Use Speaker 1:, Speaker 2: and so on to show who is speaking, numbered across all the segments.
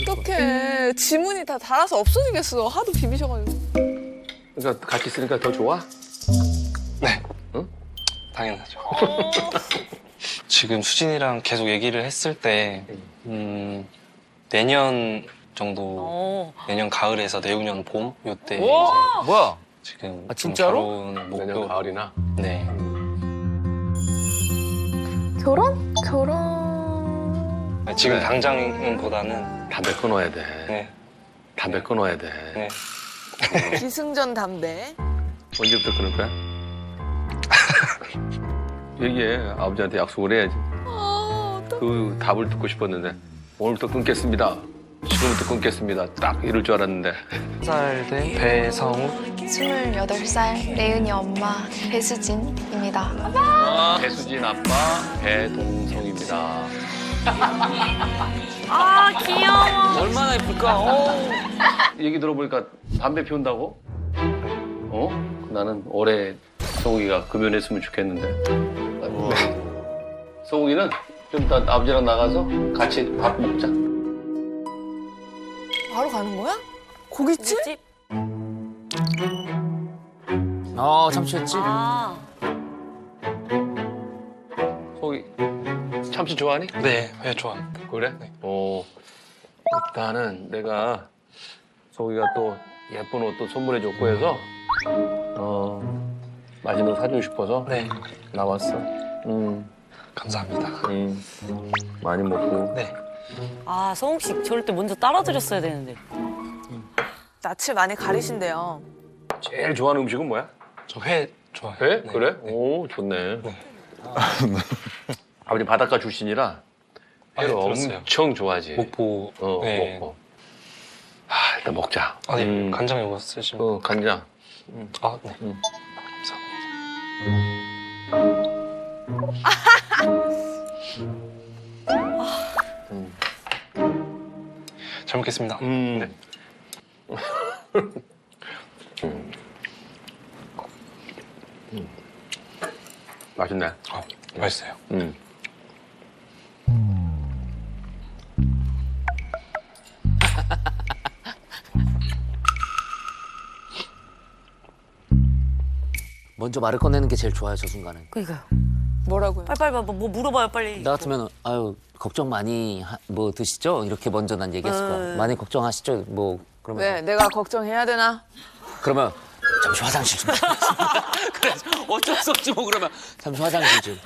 Speaker 1: 어떡해. 지문이 다 닳아서 없어지겠어. 하도 비비셔가지고.
Speaker 2: 그러니까 같이 있으니까 더 좋아?
Speaker 3: 네.
Speaker 2: 응?
Speaker 3: 당연하죠. 지금 수진이랑 계속 얘기를 했을 때 내년 정도 내년 가을에서 내후년 봄 요때 이제
Speaker 4: 뭐야?
Speaker 3: 지금
Speaker 4: 아,
Speaker 3: 좀
Speaker 4: 진짜로?
Speaker 3: 결혼
Speaker 2: 내년
Speaker 3: 목표
Speaker 2: 가을이나?
Speaker 3: 네.
Speaker 1: 결혼? 결혼.
Speaker 3: 지금 당장보다는
Speaker 2: 담배 끊어야 돼.
Speaker 3: 네.
Speaker 2: 담배 끊어야 돼.
Speaker 3: 네.
Speaker 1: 기승전 담배.
Speaker 2: 언제부터 끊을 거야? 얘기해. 아버지한테 약속을 해야지. 그 답을 듣고 싶었는데 오늘부터 끊겠습니다. 지금부터 끊겠습니다. 딱 이럴 줄 알았는데.
Speaker 3: 1살 된 배성우
Speaker 5: 28살 레은이 엄마 배수진입니다.
Speaker 2: 배수진 아빠 배동성입니다.
Speaker 6: 아 귀여워.
Speaker 4: 얼마나 예쁠까?
Speaker 2: 얘기 들어보니까 담배 피운다고? 어? 나는 올해 성욱이가 금연했으면 좋겠는데. 성욱이는 좀 이따 아버지랑 나가서 같이 밥 먹자.
Speaker 1: 바로 가는 거야? 고깃집?
Speaker 6: 집.
Speaker 4: 참치였지?
Speaker 6: 아
Speaker 2: 성욱이 참치 좋아하니?
Speaker 3: 네, 회 좋아합니다.
Speaker 2: 그래?
Speaker 3: 네.
Speaker 2: 일단은 내가 성욱이가 또 예쁜 옷도 선물해줬고 해서 맛있는 거 사주고 싶어서
Speaker 3: 네,
Speaker 2: 나왔어.
Speaker 3: 감사합니다.
Speaker 2: 많이 먹고.
Speaker 3: 네.
Speaker 6: 아, 성욱 씨 저럴 때 먼저 따라드렸어야 되는데.
Speaker 1: 낯을 많이 가리신대요.
Speaker 2: 제일 좋아하는 음식은 뭐야?
Speaker 3: 저 회 좋아해요.
Speaker 2: 회?
Speaker 3: 네.
Speaker 2: 그래?
Speaker 3: 네.
Speaker 2: 오, 좋네.
Speaker 3: 네.
Speaker 2: 아버지 바닷가 출신이라 회를
Speaker 3: 네, 들었어요.
Speaker 2: 엄청 좋아하지.
Speaker 3: 목포. 네.
Speaker 2: 먹고. 일단 먹자.
Speaker 3: 아, 네. 간장 이거 쓰시면.
Speaker 2: 간장.
Speaker 3: 아, 네.
Speaker 2: 음.
Speaker 3: 잘 먹겠습니다.
Speaker 2: 네. 맛있네.
Speaker 3: 맛있어요.
Speaker 4: 먼저 말을 꺼내는 게 제일 좋아요, 저 순간은.
Speaker 6: 그러니까요.
Speaker 1: 뭐라고요?
Speaker 6: 빨리 뭐 물어봐요 빨리.
Speaker 4: 나 같으면 아유 걱정 많이 뭐 드시죠? 이렇게 먼저 난 얘기했을 거야. 많이 걱정하시죠? 뭐 그러면
Speaker 1: 왜? 내가 걱정해야 되나?
Speaker 4: 그러면 잠시 화장실 좀. 그래 어쩔 수 없지 뭐 그러면 잠시 화장실 좀.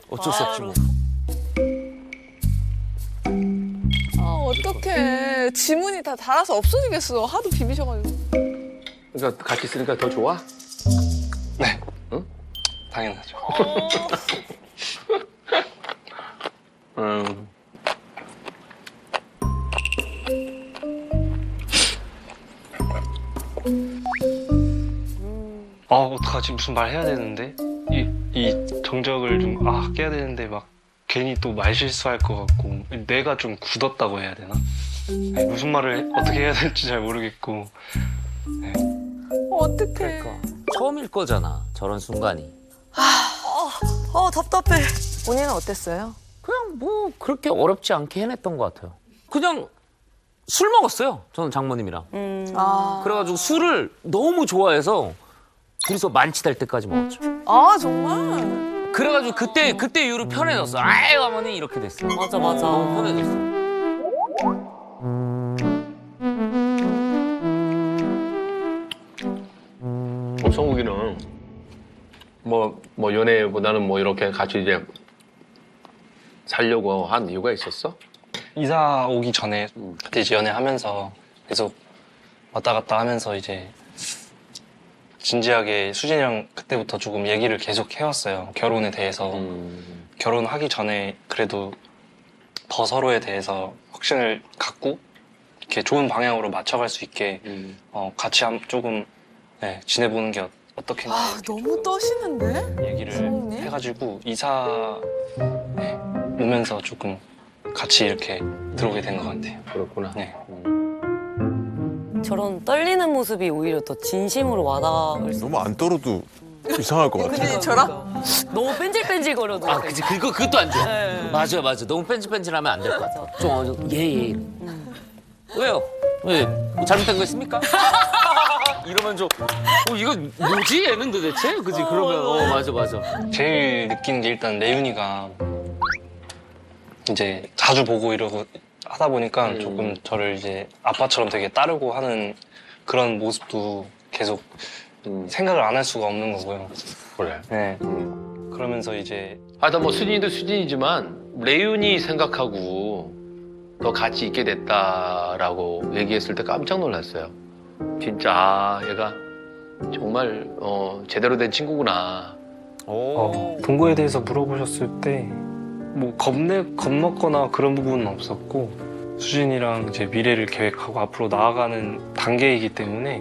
Speaker 4: 어쩔 수 없지 뭐.
Speaker 1: 어떡해. 지문이 다 닳아서 없어지겠어. 하도 비비셔가지고.
Speaker 2: 그러니까 같이 있으니까 더 좋아?
Speaker 3: 네.
Speaker 2: 응?
Speaker 3: 당연하죠. 어떡하지? 무슨 말 해야 되는데? 이 정적을 좀, 깨야 되는데 막 괜히 또 말 실수할 것 같고, 내가 좀 굳었다고 해야 되나? 아니, 무슨 말을 어떻게 해야 될지 잘 모르겠고.
Speaker 1: 어떡해.
Speaker 4: 그러니까 처음일 거잖아 저런 순간이.
Speaker 6: 답답해.
Speaker 1: 본인은 어땠어요?
Speaker 4: 그냥 뭐 그렇게 어렵지 않게 해냈던 것 같아요. 그냥 술 먹었어요. 저는 장모님이랑. 그래가지고 술을 너무 좋아해서 둘이서 만취될 때까지 먹었죠.
Speaker 1: 아, 정말?
Speaker 4: 그래가지고 그때 이후로 편해졌어. 아유 어머니 이렇게 됐어.
Speaker 6: 맞아.
Speaker 4: 너무 편해졌어.
Speaker 2: 성욱이는 뭐 연애보다는 뭐 이렇게 같이 이제 살려고 한 이유가 있었어?
Speaker 3: 이사 오기 전에 그때 이제 연애하면서 계속 왔다 갔다 하면서 이제 진지하게 수진이랑 그때부터 조금 얘기를 계속 해왔어요. 결혼에 대해서. 결혼하기 전에 그래도 더 서로에 대해서 확신을 갖고 이렇게 좋은 방향으로 맞춰갈 수 있게 같이 조금 지내보는 게 어떻겠냐
Speaker 1: 너무 떠시는데?
Speaker 3: 얘기를
Speaker 1: 성우님?
Speaker 3: 해가지고 이사 오면서 조금 같이 이렇게 들어오게 된 것 같아요.
Speaker 2: 그렇구나.
Speaker 3: 네.
Speaker 6: 저런 떨리는 모습이 오히려 더 진심으로 와닿을 수.
Speaker 7: 너무 안 떨어도 이상할 것 같아.
Speaker 1: 근데 저랑?
Speaker 6: 너무 뺀질뺀질거려도.
Speaker 4: 아 그치 그것도 안 좋아.
Speaker 6: 네.
Speaker 4: 맞아. 너무 뺀질뺀질하면 안 될 것 같아. 좀 예. 왜요? 왜? 뭐 잘못된 거 있습니까? 이러면 좀 이거 뭐지 얘는 도대체? 그지? 그러면 맞아.
Speaker 3: 제일 느끼는 게 일단 레윤이가 이제 자주 보고 이러고 하다 보니까 조금 저를 이제 아빠처럼 되게 따르고 하는 그런 모습도 계속 생각을 안 할 수가 없는 거고요.
Speaker 2: 그래.
Speaker 3: 네. 그러면서 이제
Speaker 2: 하여튼 뭐 수진이도 수진이지만 레윤이 생각하고 너 같이 있게 됐다라고 얘기했을 때 깜짝 놀랐어요. 진짜 얘가 정말 제대로 된 친구구나.
Speaker 3: 동거에 대해서 물어보셨을 때 뭐 겁먹거나 그런 부분은 없었고 수진이랑 이제 미래를 계획하고 앞으로 나아가는 단계이기 때문에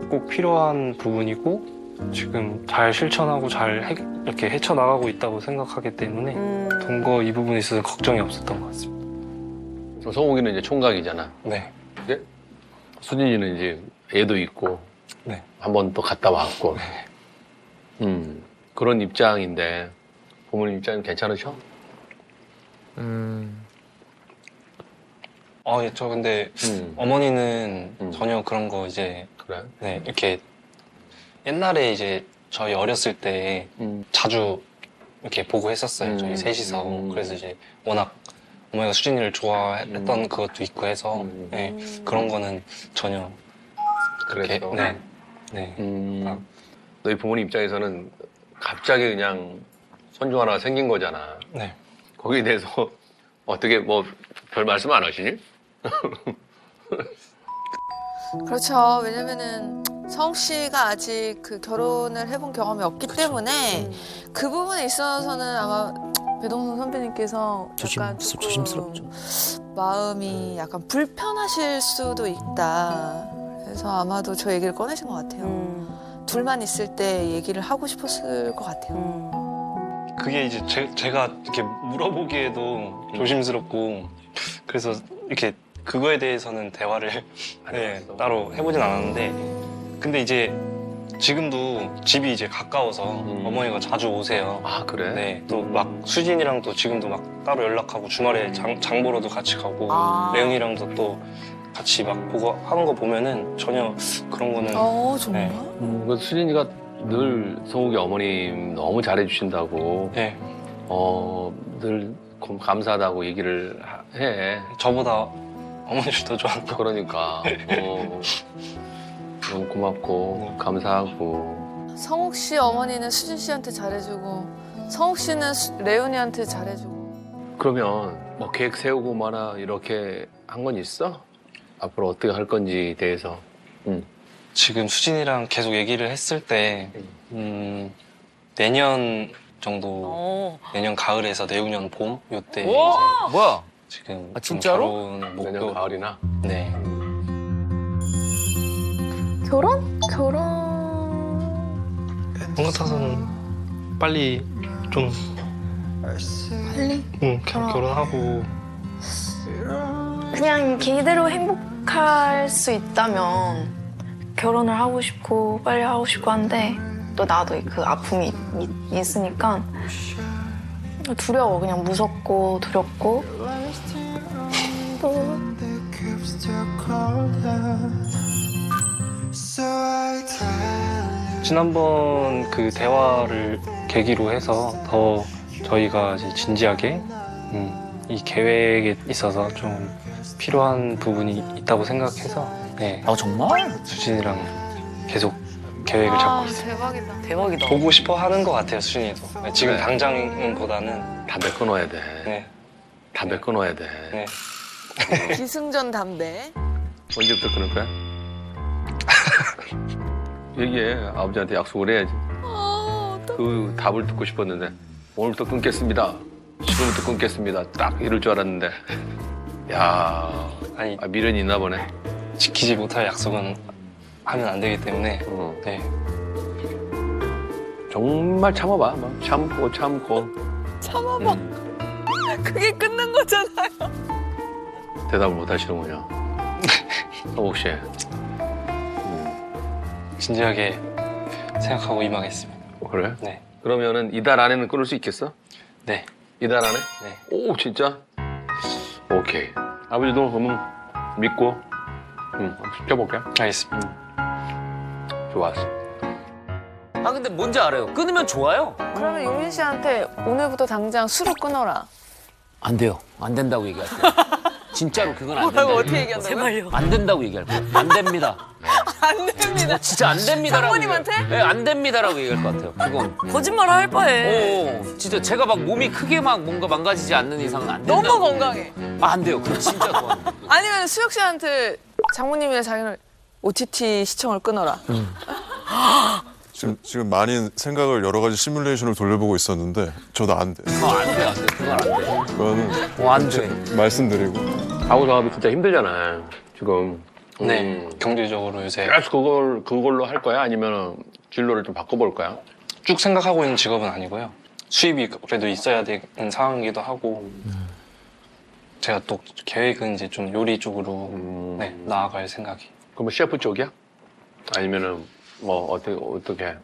Speaker 3: 꼭 필요한 부분이고 지금 잘 실천하고 잘 이렇게 헤쳐나가고 있다고 생각하기 때문에 동거 이 부분에 있어서 걱정이 없었던 것 같습니다.
Speaker 2: 성욱이는 이제 총각이잖아.
Speaker 3: 네.
Speaker 2: 근데 수진이는 이제 애도 있고
Speaker 3: 네.
Speaker 2: 한 번 또 갔다 왔고 그런 입장인데 부모님 입장은 괜찮으셔?
Speaker 3: 예, 저 근데 어머니는 전혀 그런 거 이제
Speaker 2: 그래?
Speaker 3: 네, 이렇게 옛날에 이제 저희 어렸을 때 자주 이렇게 보고 했었어요. 저희 셋이서. 그래서 이제 워낙 어머니가 수진이를 좋아했던 그것도 있고 해서 네, 그런 거는 전혀 그렇게
Speaker 2: 그래서?
Speaker 3: 네.
Speaker 2: 너희 부모님 입장에서는 갑자기 그냥 손주 하나 생긴 거잖아.
Speaker 3: 네.
Speaker 2: 거기에 대해서 어떻게 뭐 별 말씀 안 하시니?
Speaker 1: 그렇죠. 왜냐면은 성욱 씨가 아직 그 결혼을 해본 경험이 없기 때문에 그 부분에 있어서는 아마 배동선 선배님께서 약간 조금
Speaker 4: 조심스럽죠.
Speaker 1: 마음이 약간 불편하실 수도 있다. 그래서 아마도 저 얘기를 꺼내신 것 같아요. 둘만 있을 때 얘기를 하고 싶었을 것 같아요.
Speaker 3: 그게 이제 제가 이렇게 물어보기에도 조심스럽고 그래서 이렇게 그거에 대해서는 대화를 네, 따로 해보진 않았는데 근데 이제 지금도 집이 이제 가까워서 어머니가 자주 오세요.
Speaker 2: 아 그래?
Speaker 3: 네, 또 막 수진이랑 또 지금도 막 따로 연락하고 주말에 장 보러도 같이 가고 레은이랑도 또 같이 막 보고 하는 거 보면은 전혀 그런 거는
Speaker 1: 정말?
Speaker 3: 네.
Speaker 2: 그 수진이가 늘 성욱이 어머님 너무 잘해주신다고
Speaker 3: 네.
Speaker 2: 늘 감사하다고 얘기를 해.
Speaker 3: 저보다 어머니를 더 좋아하는 거.
Speaker 2: 그러니까 너무 고맙고 감사하고.
Speaker 1: 성욱 씨 어머니는 수진 씨한테 잘해주고 성욱 씨는 레온이한테 잘해주고.
Speaker 2: 그러면 뭐 계획 세우고 마나 이렇게 한 건 있어? 앞으로 어떻게 할 건지에 대해서.
Speaker 3: 지금 수진이랑 계속 얘기를 했을 때 내년 정도 내년 가을에서 내후년 봄 요때 이제
Speaker 4: 뭐야?
Speaker 3: 지금
Speaker 4: 아,
Speaker 3: 좀
Speaker 4: 진짜로?
Speaker 3: 결혼
Speaker 2: 내년
Speaker 3: 목표
Speaker 2: 가을이나.
Speaker 3: 네.
Speaker 5: 결혼?
Speaker 3: 형 같아서는 빨리 좀
Speaker 5: 빨리?
Speaker 3: 결혼하고
Speaker 5: 그냥 걔대로 행복할 수 있다면 결혼을 하고 싶고 빨리 하고 싶고 한데 또 나도 그 아픔이 있으니까 두려워. 그냥 무섭고 두렵고 또
Speaker 3: 지난번 그 대화를 계기로 해서 더 저희가 이제 진지하게 이 계획에 있어서 좀 필요한 부분이 있다고 생각해서 네,
Speaker 4: 정말?
Speaker 3: 수진이랑 계속 계획을 잡고 있어요.
Speaker 1: 대박이다.
Speaker 6: 대박이다.
Speaker 3: 보고 싶어 하는 것 같아요, 수진이도. 네, 지금
Speaker 2: 네.
Speaker 3: 당장보다는
Speaker 2: 담배 끊어야 돼.
Speaker 3: 네,
Speaker 2: 담배 끊어야 돼.
Speaker 3: 네.
Speaker 1: 기승전 담배.
Speaker 2: 언제부터 끊을 거야? 얘기해. 아버지한테 약속을 해야지. 그 답을 듣고 싶었는데 오늘부터 끊겠습니다. 지금부터 끊겠습니다. 딱 이럴 줄 알았는데. 야,
Speaker 3: 아니
Speaker 2: 미련이 있나 보네.
Speaker 3: 지키지 못할 약속은 하면 안 되기 때문에 네.
Speaker 2: 정말 참아봐. 막 참고.
Speaker 1: 참아봐. 그게 끊는 거잖아요.
Speaker 2: 대답을 못 하시는군요. 혹시
Speaker 3: 진지하게 생각하고 임하겠습니다.
Speaker 2: 그래?
Speaker 3: 네,
Speaker 2: 그러면은 이달 안에는 끊을 수 있겠어?
Speaker 3: 네,
Speaker 2: 이달 안에?
Speaker 3: 네.
Speaker 2: 오 진짜? 오케이. 아버지도 그러면 믿고 시켜볼게.
Speaker 3: 알겠습니다.
Speaker 2: 좋았어.
Speaker 4: 아 근데 뭔지 알아요. 끊으면 좋아요.
Speaker 1: 그러면 용민 씨한테 오늘부터 당장 술을 끊어라.
Speaker 4: 안 돼요. 안 된다고 얘기할 거야. 진짜로 그건 안 된다.
Speaker 1: 어떻게 얘기한다고요?
Speaker 6: 제발요.
Speaker 4: 안 된다고 얘기할 거야. 안 됩니다.
Speaker 1: 안 됩니다.
Speaker 4: 진짜 안 됩니다라고.
Speaker 1: 장모님한테?
Speaker 4: 네, 안 됩니다라고 얘기할 것 같아요. 그건.
Speaker 6: 거짓말 할 바에.
Speaker 4: 진짜 제가 막 몸이 크게 막 뭔가 망가지지 않는 이상은 안 된다.
Speaker 1: 너무 건강해.
Speaker 4: 안 돼요. 그건 진짜 그건.
Speaker 1: 아니면 수혁 씨한테 장모님이나 자기는 OTT 시청을 끊어라.
Speaker 7: 지금 많이 생각을 여러 가지 시뮬레이션을 돌려보고 있었는데 저도 안 돼.
Speaker 4: 안 돼, 안 돼. 그건 안 돼.
Speaker 7: 그거는
Speaker 4: 안 돼.
Speaker 7: 말씀드리고.
Speaker 2: 아우 작업이 진짜 힘들잖아. 지금.
Speaker 3: 네, 경제적으로 요새
Speaker 2: 계속 그걸로 할 거야? 아니면 진로를 좀 바꿔볼 거야?
Speaker 3: 쭉 생각하고 있는 직업은 아니고요. 수입이 그래도 있어야 되는 상황이기도 하고 제가 또 계획은 이제 좀 요리 쪽으로 네, 나아갈 생각이.
Speaker 2: 그러면 셰프 쪽이야? 아니면은 뭐 어떻게?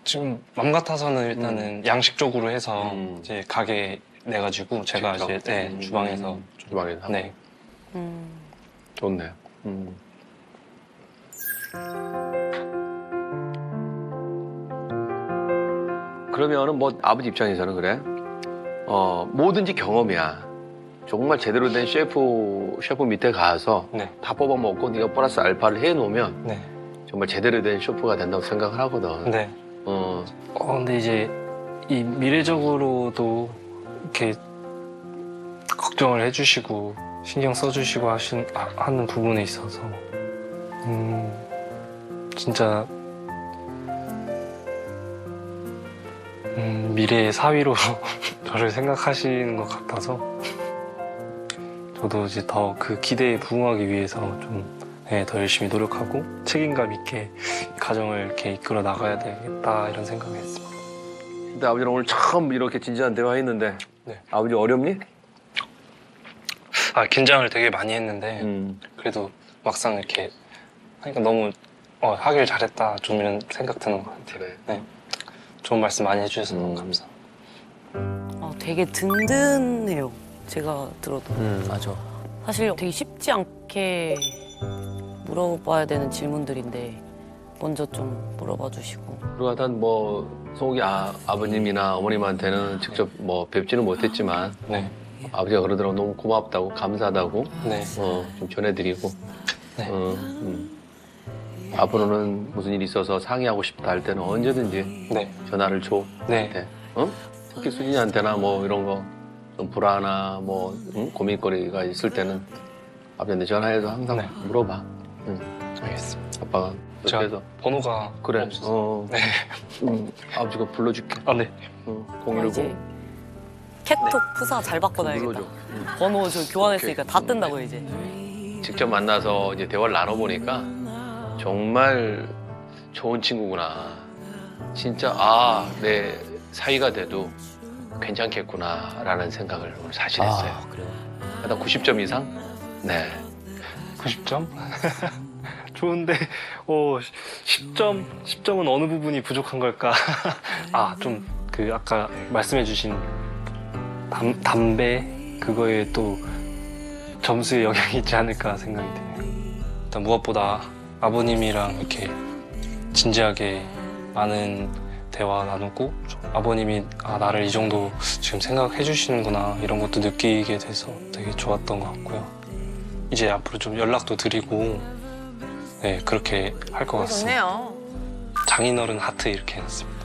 Speaker 3: 지금 맘 같아서는 일단은 양식 쪽으로 해서 이제 가게 내가지고 제가
Speaker 2: 직접?
Speaker 3: 이제 네, 주방에서 좀,
Speaker 2: 주방에서?
Speaker 3: 네.
Speaker 2: 좋네. 그러면은 뭐 아버지 입장에서는 그래. 뭐든지 경험이야. 정말 제대로 된 셰프 밑에 가서
Speaker 3: 네.
Speaker 2: 다 뽑아 먹고 네가 플러스 알파를 해 놓으면
Speaker 3: 네.
Speaker 2: 정말 제대로 된 셰프가 된다고 생각을 하거든.
Speaker 3: 네. 근데 이제 이 미래적으로도 이렇게 걱정을 해주시고 신경 써주시고 하는 부분에 있어서 진짜 미래의 사위로 저를 생각하시는 것 같아서 저도 이제 더 그 기대에 부응하기 위해서 좀 더 열심히 노력하고 책임감 있게 가정을 이렇게 이끌어 나가야 되겠다 이런 생각을 했습니다.
Speaker 2: 근데 아버지랑 오늘 처음 이렇게 진지한 대화했는데
Speaker 3: 네.
Speaker 2: 아버지 어렵니?
Speaker 3: 긴장을 되게 많이 했는데 그래도 막상 이렇게 하니까 너무 하길 잘했다 좀 이런 생각 드는 것 같아요.
Speaker 2: 그래.
Speaker 3: 네. 좋은 말씀 많이 해주셔서 너무 감사합니다.
Speaker 6: 되게 든든해요. 제가 들어도.
Speaker 4: 맞아.
Speaker 6: 사실 되게 쉽지 않게 물어봐야 되는 질문들인데 먼저 좀 물어봐 주시고.
Speaker 2: 그리고 하여튼 뭐 송욱이 아버님이나 어머님한테는 직접 뭐 뵙지는 못했지만
Speaker 3: 네.
Speaker 2: 아버지가 그러더라고 너무 고맙다고 감사하다고
Speaker 3: 네.
Speaker 2: 좀 전해드리고
Speaker 3: 네.
Speaker 2: 앞으로는 무슨 일이 있어서 상의하고 싶다 할 때는 언제든지
Speaker 3: 네.
Speaker 2: 전화를 줘.
Speaker 3: 네.
Speaker 2: 네. 특히 수진이한테나 뭐 이런 거 좀 불안하나 뭐 고민거리가 있을 때는 아버지한테 전화해서 항상
Speaker 3: 네.
Speaker 2: 물어봐.
Speaker 3: 알겠습니다.
Speaker 2: 아빠가
Speaker 3: 제가
Speaker 2: 그래서
Speaker 3: 번호가
Speaker 2: 그래.
Speaker 3: 없어서. 네.
Speaker 2: 아버지가 불러줄게.
Speaker 3: 네.
Speaker 2: 010.
Speaker 6: 이제 캣톡 푸사 잘 바꿔놔야겠다.
Speaker 2: 불러줘.
Speaker 6: 번호 저 교환했으니까
Speaker 2: 오케이.
Speaker 6: 다 뜬다고 이제.
Speaker 2: 직접 만나서 이제 대화를 나눠보니까 정말 좋은 친구구나. 진짜 내 사이가 돼도 괜찮겠구나라는 생각을 오늘 사실 했어요.
Speaker 4: 그래요.
Speaker 2: 일단 90점 이상? 네.
Speaker 3: 90점? 좋은데 10점은 어느 부분이 부족한 걸까? 좀 그 아까 말씀해주신 담배 그거에 또 점수에 영향이 있지 않을까 생각이 드네요. 일단 무엇보다 아버님이랑 이렇게 진지하게 많은 대화 나누고 아버님이 나를 이 정도 지금 생각해 주시는구나 이런 것도 느끼게 돼서 되게 좋았던 것 같고요. 이제 앞으로 좀 연락도 드리고 네 그렇게 할 것 같습니다.
Speaker 1: 좋네요.
Speaker 3: 장인어른 하트 이렇게 해놨습니다.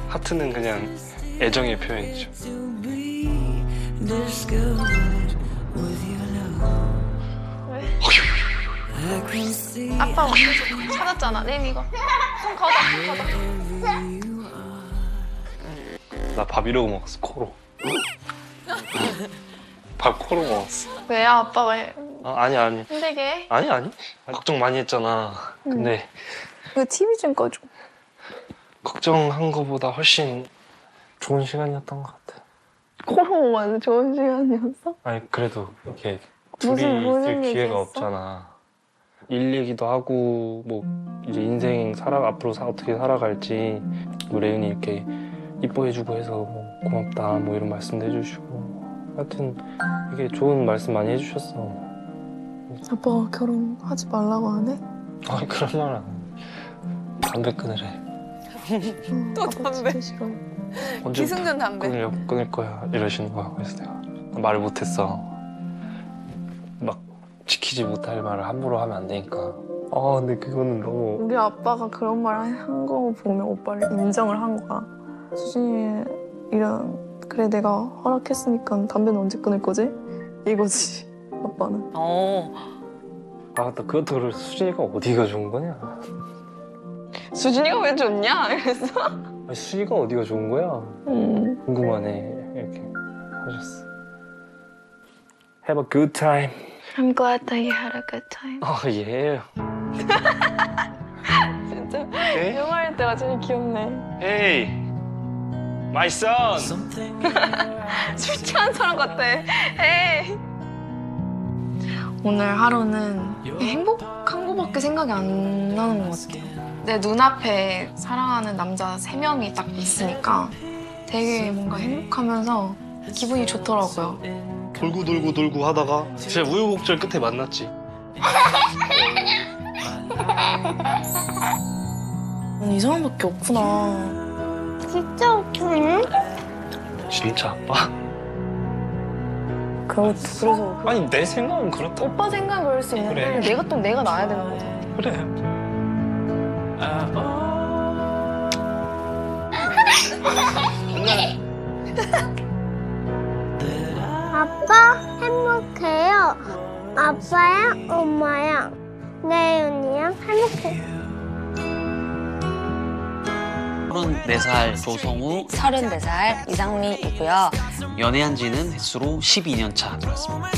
Speaker 3: 하트는 그냥 애정의 표현이죠.
Speaker 5: 아빠 오늘 찾았잖아. 내 이거. 손 걷어.
Speaker 3: 나 밥 이러고 먹었어 코로. 밥 코로 먹었어.
Speaker 5: 왜요? 아빠가
Speaker 3: 아니
Speaker 5: 힘들게?
Speaker 3: 아니 걱정 많이 했잖아. 근데
Speaker 5: 이거 TV 좀 꺼줘.
Speaker 3: 걱정한 거보다 훨씬 좋은 시간이었던 것 같아.
Speaker 5: 코로 먹어서 좋은 시간이었어?
Speaker 3: 아니 그래도 이렇게
Speaker 5: 무슨
Speaker 3: 둘이 있을 기회가
Speaker 5: 얘기했어?
Speaker 3: 없잖아. 일 얘기도 하고 뭐 이제 인생 앞으로 어떻게 살아갈지 뭐 레윤이 이렇게 이뻐해주고 해서 뭐 고맙다 뭐 이런 말씀도 해주시고 하여튼 이게 좋은 말씀 많이 해주셨어.
Speaker 5: 아빠가 결혼하지 말라고 안 해?
Speaker 3: 아 그런 말 안 해. 담배 끊으래.
Speaker 1: 또 담배.
Speaker 5: 진짜 싫어.
Speaker 3: 언제
Speaker 1: 기승전 담배.
Speaker 3: 끊을 거야 이러시는 거야. 그래서 내가 말을 못했어. 막 지키지 못할 말을 함부로 하면 안 되니까. 아 근데 그거는 너무
Speaker 5: 우리 아빠가 그런 말 한 거 보면 오빠를 인정을 한 거야. 수진이 이런 그래 내가 허락했으니까 담배는 언제 끊을 거지? 이거지 아빠는.
Speaker 3: 아 나 그것도 그래. 수진이가 어디가 좋은 거냐?
Speaker 5: 수진이가 왜 좋냐? 이랬어.
Speaker 3: 아니, 수진이가 어디가 좋은 거야? 궁금하네 이렇게 하셨어. Have a good time.
Speaker 5: I'm glad that you had a good time.
Speaker 3: 예.
Speaker 5: 진짜
Speaker 3: 네?
Speaker 5: 영화할 때가 제일 귀엽네.
Speaker 3: Hey, my son.
Speaker 5: 술 취한 사람 같아. 에이. 오늘 하루는 행복한 거밖에 생각이 안 나는 것 같아요. 내 눈앞에 사랑하는 남자 3명이 딱 있으니까 되게 뭔가 행복하면서 기분이 좋더라고요.
Speaker 3: 돌고 하다가 진짜 우여곡절 끝에 만났지.
Speaker 5: 이 사람밖에 없구나.
Speaker 8: 진짜 없네?
Speaker 3: 진짜 아빠?
Speaker 5: 그래서
Speaker 3: 아니 내 생각은 그렇다.
Speaker 5: 오빠 생각은 그럴 수 있는데
Speaker 3: 그래.
Speaker 5: 내가 나야 되는 거잖아.
Speaker 3: 그래.
Speaker 8: 아빠 행복해요. 아빠랑 엄마랑 내윤이랑 행복해.
Speaker 9: 34살 조성우,
Speaker 6: 34살 이상미이고요.
Speaker 9: 연애한 지는 횟수로 12년 차 들었습니다.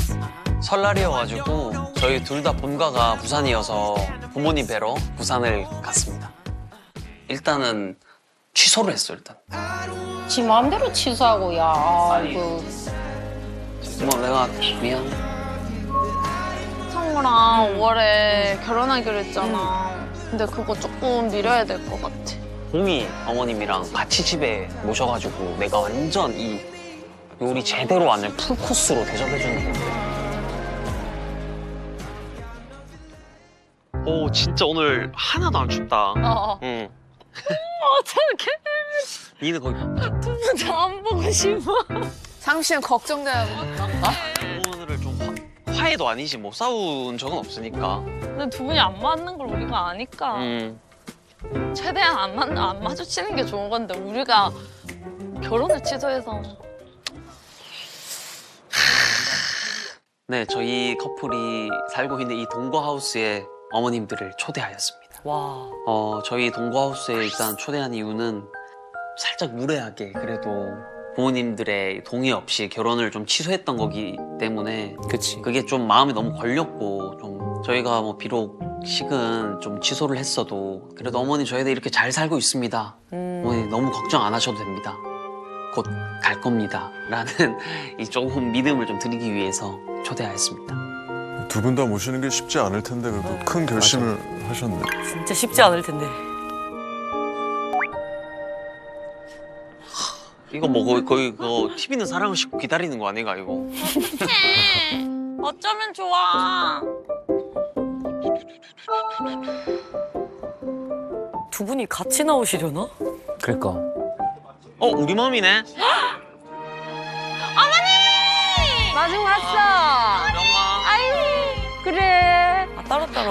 Speaker 9: 설날이어가지고 저희 둘 다 본가가 부산이어서 부모님 뵈러 부산을 갔습니다. 일단은 취소를 했어, 일단.
Speaker 6: 지 마음대로 취소하고, 야. 아이고.
Speaker 9: 뭐 내가 미안.
Speaker 5: 성우랑 5월에 결혼하기로 했잖아. 근데 그거 조금 미뤄야 될 것 같아.
Speaker 9: 봄이 어머님이랑 같이 집에 모셔가지고 내가 완전 이 요리 제대로 하는 풀코스로 대접해주는 건데. 오 진짜 오늘 하나도 안 춥다. 응.
Speaker 6: 어떡해.
Speaker 9: 니는 거기
Speaker 6: 두 분 다 안 보고 싶어.
Speaker 1: 상미 씨는 걱정돼요.
Speaker 9: 오늘을 좀 화해도 아니지 뭐 싸운 적은 없으니까.
Speaker 5: 근데 두 분이 안 맞는 걸 우리가 아니까 최대한 안 마주치는 게 좋은 건데 우리가 결혼을 취소해서.
Speaker 9: 네, 저희 커플이 살고 있는 이 동거하우스에 어머님들을 초대하였습니다.
Speaker 6: 와.
Speaker 9: 저희 동거하우스에 일단 초대한 이유는 살짝 무례하게 그래도 부모님들의 동의 없이 결혼을 좀 취소했던 거기 때문에
Speaker 4: 그치.
Speaker 9: 그게 좀 마음에 너무 걸렸고 좀 저희가 뭐 비록 식은 좀 취소를 했어도 그래도 어머니 저희들 이렇게 잘 살고 있습니다. 어머니 너무 걱정 안 하셔도 됩니다. 곧 갈 겁니다. 라는 이 조금 믿음을 좀 드리기 위해서 초대하였습니다.
Speaker 7: 두 분 다 모시는 게 쉽지 않을 텐데 그래도 큰 결심을 하셨네.
Speaker 6: 진짜 쉽지 않을 텐데.
Speaker 9: 이거 뭐 거의 그거 TV는 사랑을 싣고 기다리는 거 아닌가 이거?
Speaker 5: 어쩌면 좋아.
Speaker 6: 두 분이 같이 나오시려나?
Speaker 4: 그러니까.
Speaker 9: 우리 맘이네.
Speaker 6: 마중 왔어.
Speaker 9: 명아.
Speaker 6: 그래. 따로따로.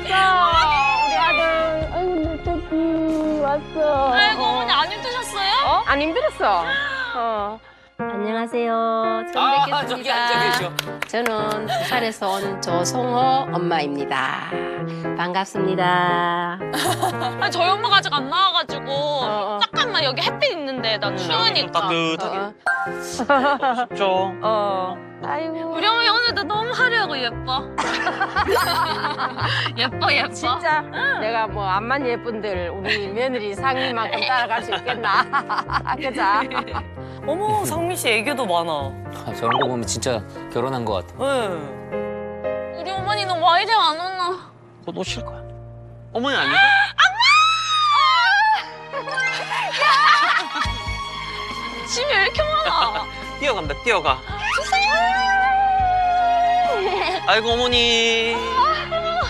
Speaker 8: 우리 아들 아이고 저기 왔어.
Speaker 5: 아이고 어머니 안 힘드셨어요?
Speaker 6: 안 힘들었어.
Speaker 10: 안녕하세요. 처음
Speaker 4: 저기
Speaker 10: 뵙겠습니다.
Speaker 4: 앉아 계셔.
Speaker 10: 저는 부산에서 온 조성호 엄마입니다. 반갑습니다.
Speaker 5: 아니 저희 엄마가 아직 안 나와가지고 잠깐만 여기 햇빛 있는데 나 추우니까.
Speaker 9: 따뜻하게. 쉽죠.
Speaker 10: 아이고.
Speaker 5: 우리 어머니 오늘도 너무 화려하고 예뻐. 예뻐.
Speaker 10: 진짜 내가 뭐 암만 예쁜들 우리 며느리 상민만큼 따라갈 수 있겠나? 그자?
Speaker 6: 어머, 상민 씨 애교도 많아.
Speaker 4: 저런 거 보면 진짜 결혼한 것 같아.
Speaker 6: 응.
Speaker 5: 우리 어머니는 와 이래 안 오나?
Speaker 9: 곧 오실 거야. 어머니 아니죠?
Speaker 5: 짐이 왜 이렇게 많아?
Speaker 9: 뛰어간다 뛰어가.
Speaker 5: 세상에.
Speaker 9: 아이고 어머니.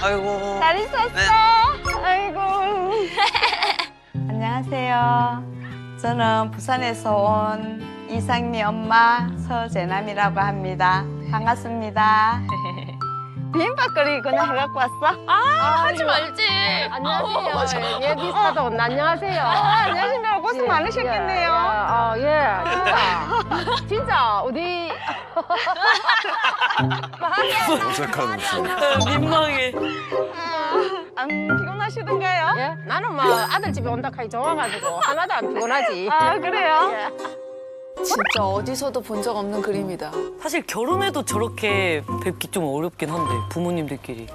Speaker 9: 아이고.
Speaker 11: 잘 있었어.
Speaker 9: 네.
Speaker 11: 아이고. 안녕하세요. 저는 부산에서 온 이상미 엄마 서재남이라고 합니다. 반갑습니다. 비빔밥거리 그냥 해갖고 왔어?
Speaker 10: 하지 말지. 안녕하세요. 예비 사돈. 안녕하세요.
Speaker 11: 안녕하십니까. 고생 많으셨겠네요.
Speaker 10: 예. 진짜. 진짜 어디
Speaker 7: 어색한 웃음.
Speaker 6: 민망해.
Speaker 11: 안 피곤하시던가요?
Speaker 10: 예? 나는 막 아들 집에 온다 카이 좋아가지고 하나도 안 피곤하지.
Speaker 11: 아, 그래요?
Speaker 1: 진짜 어디서도 본 적 없는 그림이다.
Speaker 6: 사실 결혼해도 저렇게 뵙기 좀 어렵긴 한데 부모님들끼리.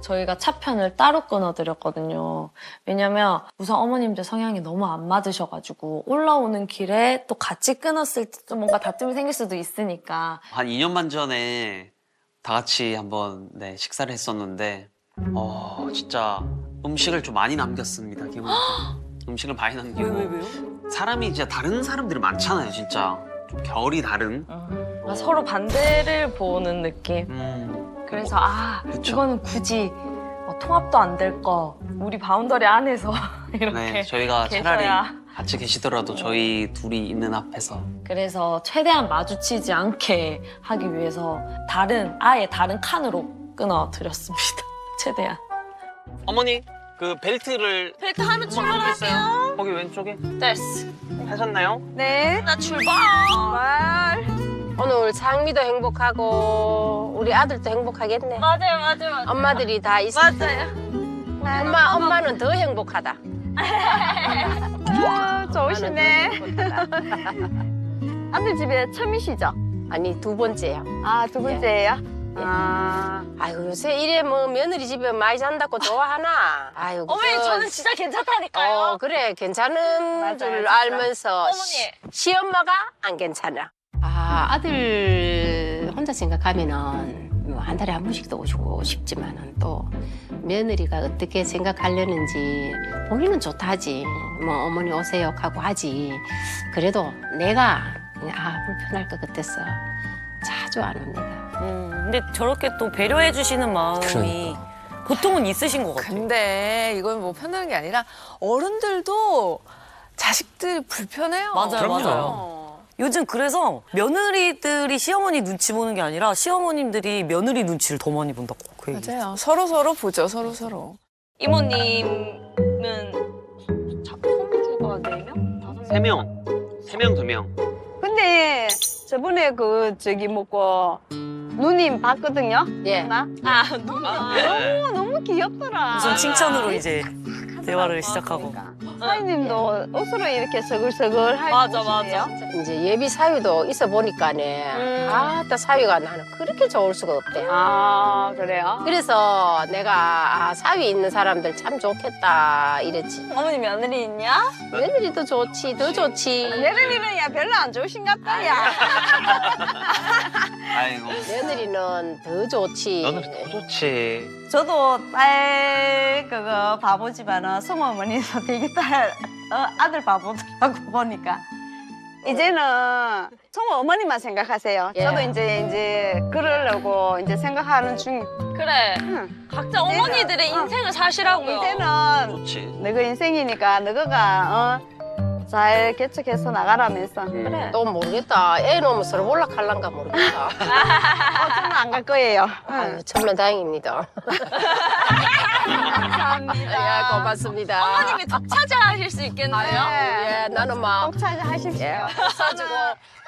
Speaker 5: 저희가 차편을 따로 끊어드렸거든요. 왜냐면 우선 어머님들 성향이 너무 안 맞으셔가지고 올라오는 길에 또 같이 끊었을 때 좀 뭔가 다툼이 생길 수도 있으니까.
Speaker 9: 한 2년 반 전에 다 같이 한번 네, 식사를 했었는데 진짜 음식을 좀 많이 남겼습니다. 기분이. 음식을 많이 남기고.
Speaker 6: 왜요?
Speaker 9: 사람이 진짜 다른 사람들이 많잖아요, 진짜. 좀 결이 다른.
Speaker 5: 서로 반대를 보는 느낌. 그래서
Speaker 9: 그쵸.
Speaker 5: 이거는 굳이 통합도 안 될 거 우리 바운더리 안에서 이렇게
Speaker 9: 네, 저희가
Speaker 5: 계셔야.
Speaker 9: 차라리 같이 계시더라도 저희 둘이 있는 앞에서.
Speaker 5: 그래서 최대한 마주치지 않게 하기 위해서 아예 다른 칸으로 끊어드렸습니다. 최대한.
Speaker 9: 어머니, 그 벨트를
Speaker 5: 하면 출발할게요.
Speaker 9: 거기 왼쪽에
Speaker 5: 됐어.
Speaker 9: 하셨나요?
Speaker 11: 네.
Speaker 5: 나 출발.
Speaker 10: 오늘 상미도 행복하고 우리 아들도 행복하겠네.
Speaker 5: 맞아요.
Speaker 10: 엄마들이 다 있어.
Speaker 5: 맞아요.
Speaker 10: 엄마는 더 행복하다.
Speaker 11: 좋으시네. 아들 집에 처음이시죠?
Speaker 10: 아니 두 번째야.
Speaker 11: 아, 두 번째예요?
Speaker 10: 예.
Speaker 11: 아.
Speaker 10: 아이고 요새 이래 뭐 며느리 집에 많이 잔다고 좋아하나? 아이고.
Speaker 5: 어머니 저는 진짜 괜찮다니까요.
Speaker 10: 그래 괜찮은
Speaker 11: 맞아요,
Speaker 10: 줄
Speaker 11: 진짜.
Speaker 10: 알면서
Speaker 5: 어머니.
Speaker 10: 시엄마가 안 괜찮아. 아들 혼자 생각하면은 뭐 한 달에 한 번씩도 오시고 싶지만은 또 며느리가 어떻게 생각하려는지 보기는 좋다 하지. 뭐 어머니 오세요 하고 하지. 그래도 내가 불편할 것 같아서 자주 안 옵니다.
Speaker 6: 근데 저렇게 또 배려해 주시는 마음이 보통은 있으신 것 같아요.
Speaker 1: 근데 이건 뭐 편하는 게 아니라 어른들도 자식들이 불편해요.
Speaker 6: 맞아요. 요즘 그래서 며느리들이 시어머니 눈치 보는 게 아니라 시어머님들이 며느리 눈치를 더 많이 본다고. 그 얘기.
Speaker 1: 맞아요. 서로 보죠. 서로.
Speaker 5: 이모님은 손주가 4명? 5명?
Speaker 9: 3명, 2명.
Speaker 11: 근데 저번에 먹고 누님 봤거든요?
Speaker 10: 예.
Speaker 11: 너무 귀엽더라.
Speaker 6: 우선 칭찬으로 이제 대화를 시작하고.
Speaker 11: 사장님도 옷으로 이렇게 서글서글 하고
Speaker 5: 맞아.
Speaker 10: 이제 예비 사위도 있어 보니까네. 아따 사위가 나는 그렇게 좋을 수가 없대.
Speaker 11: 아, 그래요?
Speaker 10: 그래서 내가 사위 있는 사람들 참 좋겠다 이랬지.
Speaker 5: 어머니 며느리 있냐?
Speaker 10: 며느리도 좋지, 더 좋지.
Speaker 11: 며느리는 별로 안 좋으신갑다, 야.
Speaker 9: 아이고.
Speaker 10: 며느리는 더 좋지.
Speaker 9: 너는 더 좋지.
Speaker 11: 저도 딸 바보지만은 성어머니도 되게 아들 바보더라고 보니까. 이제는 성우 어머니만 생각하세요.
Speaker 10: 예.
Speaker 11: 저도 이제 그러려고 이제 생각하는 중.
Speaker 5: 그래. 각자 어머니들의
Speaker 11: 이제는,
Speaker 5: 인생을 사시라고요.
Speaker 11: 이제는
Speaker 9: 좋지.
Speaker 11: 너가 인생이니까 너가 잘 개척해서 나가라면서.
Speaker 10: 그래. 또 모르겠다. 애 놓으면 서로 올라갈란가 모르겠다.
Speaker 11: 저는 안 갈 거예요.
Speaker 10: 아유, 천만다행입니다.
Speaker 11: 감사합니다.
Speaker 10: 예, 고맙습니다.
Speaker 5: 어머님이 독차지하실 수 있겠네요.
Speaker 10: 예, 나는 막
Speaker 11: 독차지 하십시오.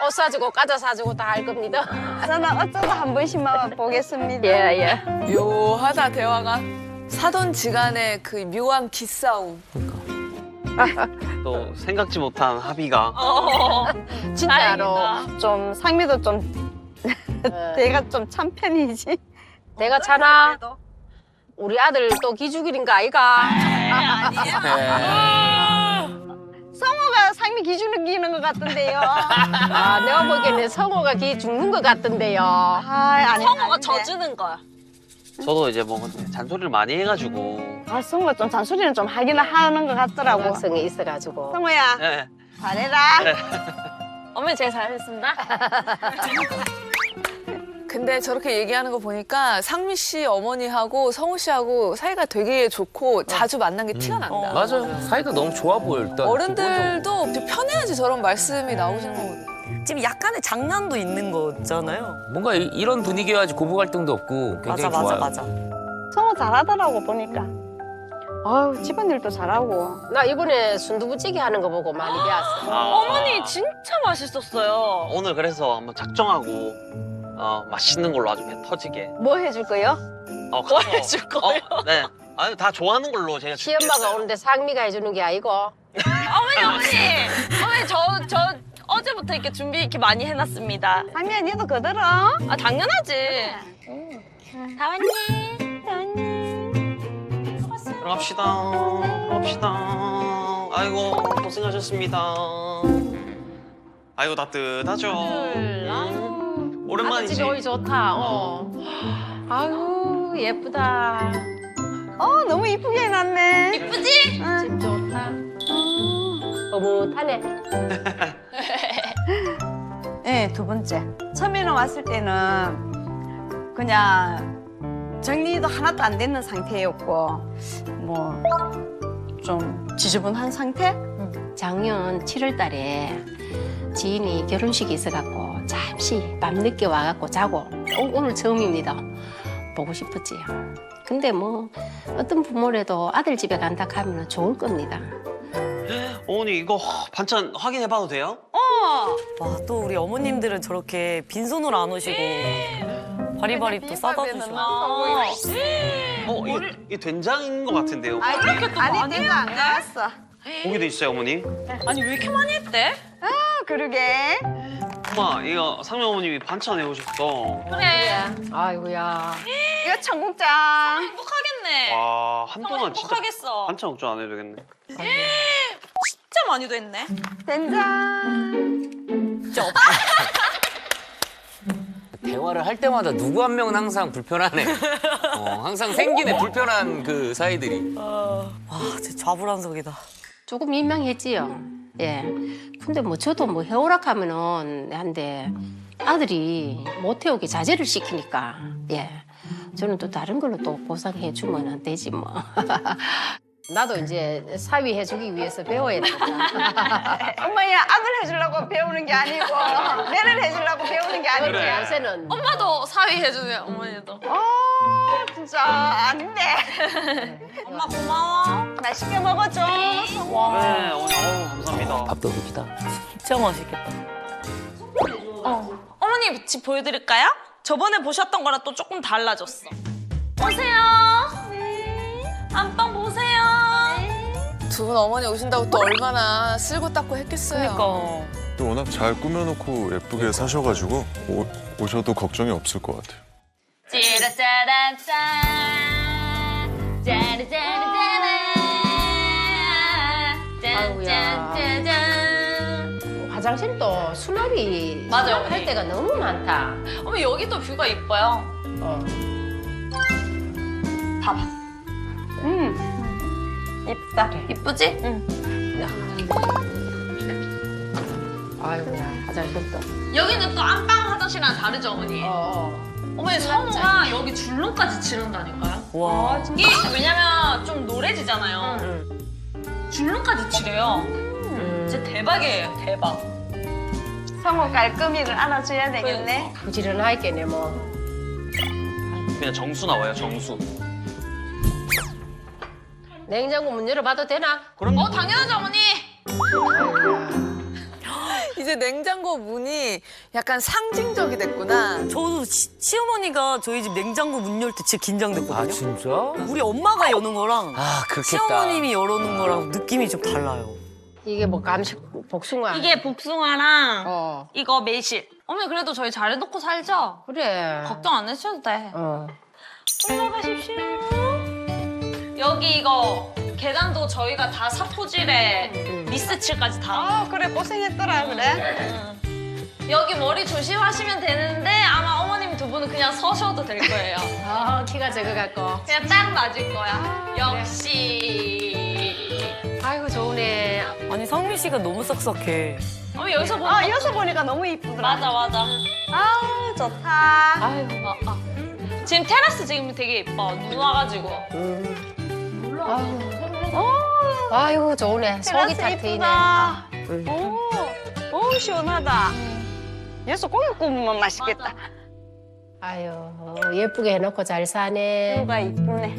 Speaker 10: 옷 사주고 과자 사주고 다 할 겁니다.
Speaker 11: 저는 어쩌다 한 번씩만 보겠습니다.
Speaker 10: 예.
Speaker 1: 묘하다 대화가. 사돈지간의 그 묘한 기싸움.
Speaker 9: 또 생각지 못한 합의가.
Speaker 10: 진짜로.
Speaker 11: 좀 상미도 좀 내가 좀 참 편이지.
Speaker 10: 내가 차나? 우리 아들 또 기죽일인가 아이가?
Speaker 11: 성호가 상미 기죽이는 것 같던데요.
Speaker 10: 내가 보기에는 성호가 기 죽는 것 같던데요.
Speaker 11: 아니,
Speaker 5: 성호가
Speaker 11: 아닌데.
Speaker 5: 져주는 거야.
Speaker 9: 저도 이제 뭐 잔소리를 많이 해가지고.
Speaker 11: 성호가 좀 잔소리는 좀 하긴 하는 것 같더라고.
Speaker 10: 감성이 있어가지고.
Speaker 11: 성호야,
Speaker 9: 네.
Speaker 11: 잘해라.
Speaker 5: 어머니 제가 잘했습니다.
Speaker 1: 근데 저렇게 얘기하는 거 보니까 상미 씨 어머니하고 성우 씨하고 사이가 되게 좋고 자주 만난 게 티가 난다.
Speaker 4: 맞아요. 사이가 너무 좋아 보여 일단.
Speaker 1: 어른들도 좀 편해야지 저런 말씀이 나오시는 거거든요.
Speaker 6: 지금 약간의 장난도 있는 거잖아요.
Speaker 4: 뭔가 이런 분위기여야지 고부 갈등도 없고 굉장히 좋아요.
Speaker 6: 맞아.
Speaker 11: 성우 잘하더라고 보니까. 아유 집안일도 잘하고.
Speaker 10: 나 이번에 순두부찌개 하는 거 보고 많이 배웠어.
Speaker 11: 어머니 진짜 맛있었어요.
Speaker 9: 오늘 그래서 한번 작정하고 맛있는 걸로 아주 배 터지게.
Speaker 11: 뭐 해줄 거요?
Speaker 9: 뭐
Speaker 11: 해줄 거예요?
Speaker 9: 네. 아니 다 좋아하는 걸로 제가
Speaker 10: 시엄마가 오는데 상미가 해주는 게 아니고.
Speaker 11: 어머니 저 어제부터 이렇게 준비 이렇게 많이 해놨습니다. 상미야 니도 그대로. 아 당연하지. 다 왔니?
Speaker 9: 들어갑시다. 아이고 고생하셨습니다. 아이고 따뜻하죠. 오랜만이지.
Speaker 10: 집에 오기 좋다. 아유 예쁘다.
Speaker 11: 너무 이쁘게 해놨네. 이쁘지?
Speaker 10: 집 좋다. 어뭇하네.
Speaker 11: 네, 두 번째. 처음에는 왔을 때는 그냥 정리도 하나도 안 되는 상태였고 뭐 좀 지저분한 상태?
Speaker 10: 작년 7월 달에 지인이 결혼식이 있어갖고 잠시 밤늦게 와갖고 자고 오늘 처음입니다. 보고 싶었지요. 근데 뭐 어떤 부모라도 아들 집에 간다 하면 좋을 겁니다.
Speaker 9: 어머니 이거 반찬 확인해봐도 돼요?
Speaker 6: 와, 또 우리 어머님들은 저렇게 빈손으로 안 오시고 바리바리 또 싸다 주시고.
Speaker 9: 이 된장인 것 같은데요.
Speaker 11: 아니 내가 안 나왔어.
Speaker 9: 고기도 있어요 어머니.
Speaker 11: 아니 왜 이렇게 많이 했대? 그러게.
Speaker 9: 엄마 이거 상명 어머님이 반찬 해오셨어.
Speaker 11: 그래.
Speaker 10: 아이고야.
Speaker 11: 이거 청국장.
Speaker 12: 행복하겠네.
Speaker 9: 와 한동안 진짜
Speaker 12: 행복하겠어.
Speaker 9: 반찬 걱정 안 해도 되겠네.
Speaker 12: 진짜 많이 됐네.
Speaker 11: 된장.
Speaker 6: 진짜
Speaker 4: 대화를 할 때마다 누구 한 명은 항상 불편하네. 항상 생기네 불편한 그 사이들이.
Speaker 6: 와, 진짜 좌불안석이다.
Speaker 10: 조금 민망했지요. 예. 근데 뭐 저도 뭐 해오락하면은 한데 아들이 못 태우게 자제를 시키니까 예. 저는 또 다른 걸로 또 보상해 주면 되지 뭐. 나도 이제 사위 해주기 위해서 배워야 된다.
Speaker 11: 엄마야 아들 해주려고 배우는 게 아니고 내를 해주려고 배우는 게 아니고.
Speaker 10: 그래. 요새는
Speaker 12: 엄마도 사위 해주세요. 어머니도.
Speaker 11: 진짜 안 돼.
Speaker 12: 엄마 고마워.
Speaker 11: 맛있게 먹어줘.
Speaker 9: 네 어머니 감사합니다.
Speaker 4: 밥도둑이다.
Speaker 6: 진짜 맛있겠다.
Speaker 12: 어머니 집 보여드릴까요? 저번에 보셨던 거랑 또 조금 달라졌어. 보세요. 안방 보세요.
Speaker 1: 두 분 어머니 오신다고 또 얼마나 쓸고 닦고 했겠어요.
Speaker 6: 그러니까.
Speaker 7: 또 워낙 잘 꾸며놓고 예쁘게 사셔가지고 오셔도 걱정이 없을 것 같아요.
Speaker 12: 찌라짜란짠 짜라짜라짜라 짠짠짠짠.
Speaker 10: 화장실도 수납이
Speaker 12: 맞아요,
Speaker 10: 할
Speaker 12: 언니.
Speaker 10: 때가 너무 많다.
Speaker 12: 어머 여기도 뷰가 이뻐요.
Speaker 11: 봐봐. 예쁘다.
Speaker 12: 이쁘지?
Speaker 10: 아이고야 화장실도.
Speaker 12: 여기는 또 안방 화장실이랑 다르죠 어머니? 어머니 성우가 여기 줄눈까지 칠한다니까요.
Speaker 6: 와.
Speaker 12: 이게 왜냐면 좀 노래지잖아요. 줄눈까지 칠해요. 진짜 대박이에요 대박.
Speaker 11: 성우 깔끔이를 알아줘야 되겠네.
Speaker 10: 부지런하겠네 뭐.
Speaker 9: 그냥 정수 나와요 정수.
Speaker 10: 냉장고 문 열어봐도 되나?
Speaker 9: 그럼
Speaker 12: 당연하죠 어머니.
Speaker 1: 이제 냉장고 문이 약간 상징적이 됐구나.
Speaker 6: 저도 시어머니가 저희 집 냉장고 문 열 때 진짜 긴장됐거든요.
Speaker 4: 아 진짜?
Speaker 6: 우리 엄마가 여는 거랑
Speaker 4: 아 그렇겠다.
Speaker 6: 시어머님이 열어놓은 거랑 느낌이 좀 달라요.
Speaker 10: 이게 뭐 감식 복숭아.
Speaker 12: 이게 복숭아랑 이거 매실. 어머니 그래도 저희 잘해놓고 살죠?
Speaker 10: 그래.
Speaker 12: 걱정 안 하셔도 돼.
Speaker 11: 올라가십시오.
Speaker 12: 여기 이거 계단도 저희가 다 사포질에 미스칠까지 다.
Speaker 11: 그래 고생했더라 그래.
Speaker 12: 여기 머리 조심하시면 되는데 아마 어머님 두 분은 그냥 서셔도 될 거예요.
Speaker 10: 키가 적어갖고.
Speaker 12: 그냥 딱 맞을 거야. 역시.
Speaker 10: 아이고 좋으네.
Speaker 6: 아니 성민 씨가 너무 썩썩해.
Speaker 12: 어머 여기서 보니까
Speaker 11: 여기서 보니까 너무 이쁘더라.
Speaker 12: 맞아.
Speaker 11: 아우 좋다.
Speaker 10: 아이고.
Speaker 12: 지금 테라스 지금 되게 예뻐. 눈 와가지고.
Speaker 10: 아이고 좋으네. 속이 다 트이네.
Speaker 11: 이쁘다. 오 시원하다. 여기서 고기 구우면 맛있겠다.
Speaker 10: 아유 예쁘게 해놓고 잘 사네.
Speaker 11: 뷰가 이쁘네.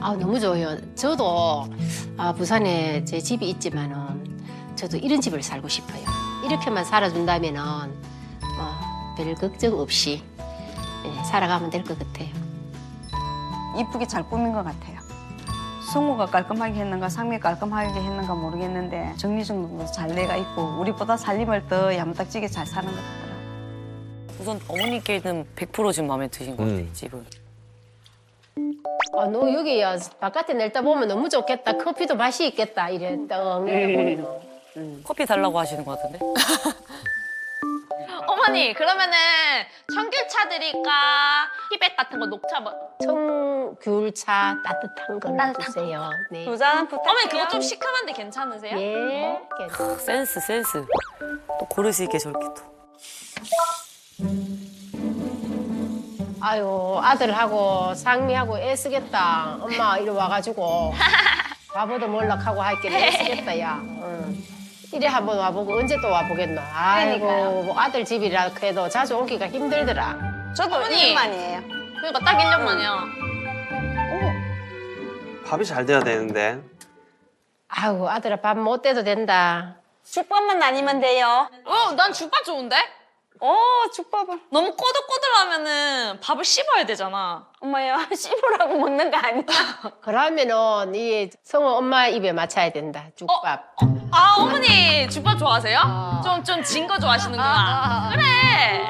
Speaker 10: 아 너무 좋아요. 저도 부산에 제 집이 있지만은 저도 이런 집을 살고 싶어요. 이렇게만 살아준다면은 별 걱정 없이 살아가면 될 것 같아요.
Speaker 11: 이쁘게 잘 꾸민 것 같아요. 성우가 깔끔하게 했는가 상미가 깔끔하게 했는가 모르겠는데 정리정돈도 잘 돼가 있고 우리보다 살림을 더 야무딱지게 잘 사는 것 같더라고요.
Speaker 6: 우선 어머니께는 100% 지금 마음에 드신 것 같아요, 집은.
Speaker 10: 너 여기 바깥에 낼다 보면 너무 좋겠다. 커피도 맛이 있겠다. 이래 떡 보면.
Speaker 6: 커피 달라고 하시는 것 같은데?
Speaker 12: 어머니 그러면은 청귤차 드릴까? 티백 같은 거 녹차 뭐?
Speaker 10: 청귤차 따뜻한 걸로 주세요. 네.
Speaker 11: 두 잔은 부탁해요.
Speaker 12: 어머니 그거 좀 시큼한데 괜찮으세요?
Speaker 10: 예.
Speaker 6: 센스. 또 고르시게 저렇게 또.
Speaker 10: 아유 아들하고 상미하고 애쓰겠다. 엄마 이리 와가지고 바보도 몰락하고 할게 애쓰겠다 야. 이래 한번 와보고 언제 또 와보겠노. 아이고 뭐 아들 집이라 해도 자주 오기가 힘들더라.
Speaker 11: 저도
Speaker 12: 어머니.
Speaker 11: 1년만이에요.
Speaker 12: 그러니까 딱 1년 만이야.
Speaker 13: 밥이 잘 돼야 되는데.
Speaker 10: 아이고 아들아 밥 못 돼도 된다.
Speaker 11: 죽밥만 아니면 돼요.
Speaker 12: 난 죽밥 좋은데?
Speaker 11: 죽밥을.
Speaker 12: 너무 꼬들꼬들하면은 밥을 씹어야 되잖아.
Speaker 11: 엄마야 씹으라고 먹는 거 아니야?
Speaker 10: 그러면은 이 성우 엄마 입에 맞춰야 된다. 죽밥.
Speaker 12: 어머니 죽밥 좋아하세요? 좀 진 거 좋아하시는구나. 그래.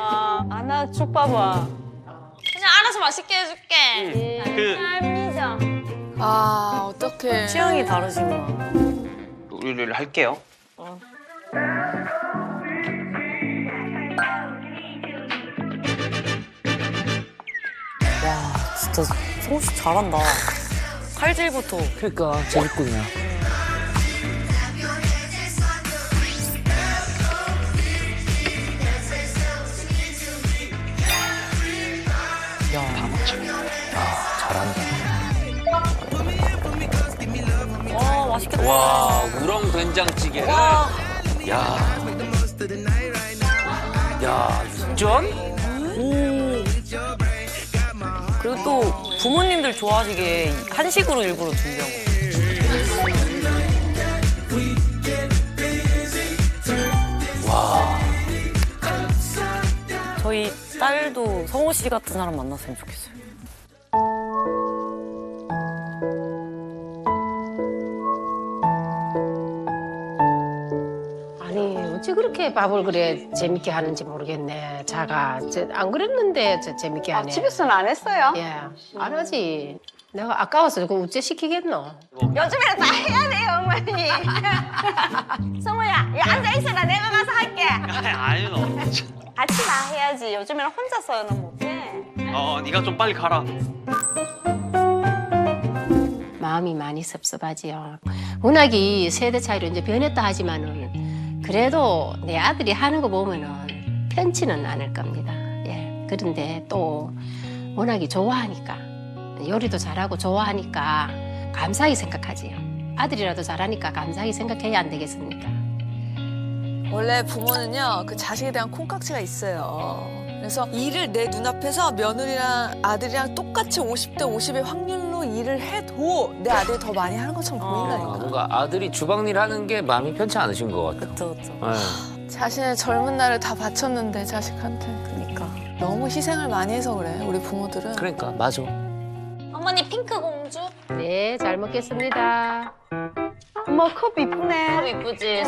Speaker 11: 나 죽밥은.
Speaker 12: 그냥 알아서 맛있게 해줄게.
Speaker 11: 감사합니다.
Speaker 1: 어떡해.
Speaker 6: 취향이 다르시구나.
Speaker 13: 요리를 할게요.
Speaker 6: 와 진짜 성우 씨 잘한다. 칼질부터.
Speaker 4: 그러니까 재밌군요. 잘한다.
Speaker 6: 와 맛있겠다.
Speaker 4: 와 우렁 된장찌개를. 야 육전?
Speaker 6: 그리고 또 부모님들 좋아하시게 한식으로 일부러 준비한 거.
Speaker 4: 와.
Speaker 6: 저희 딸도 성호 씨 같은 사람 만났으면 좋겠어요.
Speaker 10: 아니 어찌 그렇게 밥을 그래 재밌게 하는지 모르겠네. 자가 안 그랬는데 재밌게 하네.
Speaker 11: 집에서는 안 했어요.
Speaker 10: 예, 안 하지. 내가 아까워서 그거 우째 시키겠노?
Speaker 11: 요즘에는 다 해야 돼요, 어머니. 성우야, 여기 앉아있어라. 내가 가서 할게.
Speaker 13: 아니 너.
Speaker 11: 같이 다 해야지. 요즘에는 혼자서는 못해.
Speaker 13: 네가 좀 빨리 가라.
Speaker 10: 마음이 많이 섭섭하지요. 워낙이 세대 차이로 이제 변했다 하지만은 그래도 내 아들이 하는 거 보면은 편치는 않을 겁니다. 예. 그런데 또 워낙이 좋아하니까 요리도 잘하고 좋아하니까 감사히 생각하지요. 아들이라도 잘하니까 감사히 생각해야 안 되겠습니까?
Speaker 1: 원래 부모는요, 그 자식에 대한 콩깍지가 있어요. 그래서 일을 내 눈앞에서 며느리랑 아들이랑 똑같이 50대 50의 확률로 일을 해도 내 아들이 더 많이 하는 것처럼 보인다니까.
Speaker 4: 뭔가 아들이 주방일 하는 게 마음이 편치 않으신 것 같아요.
Speaker 6: 그쵸.
Speaker 1: 자신의 젊은 날을 다 바쳤는데 자식한테.
Speaker 6: 그러니까.
Speaker 1: 너무 희생을 많이 해서 그래, 우리 부모들은.
Speaker 4: 그러니까 맞아.
Speaker 12: 어머니 핑크 공주?
Speaker 10: 네, 잘 먹겠습니다.
Speaker 11: 어머, 컵 이쁘네.
Speaker 12: 컵 이쁘지?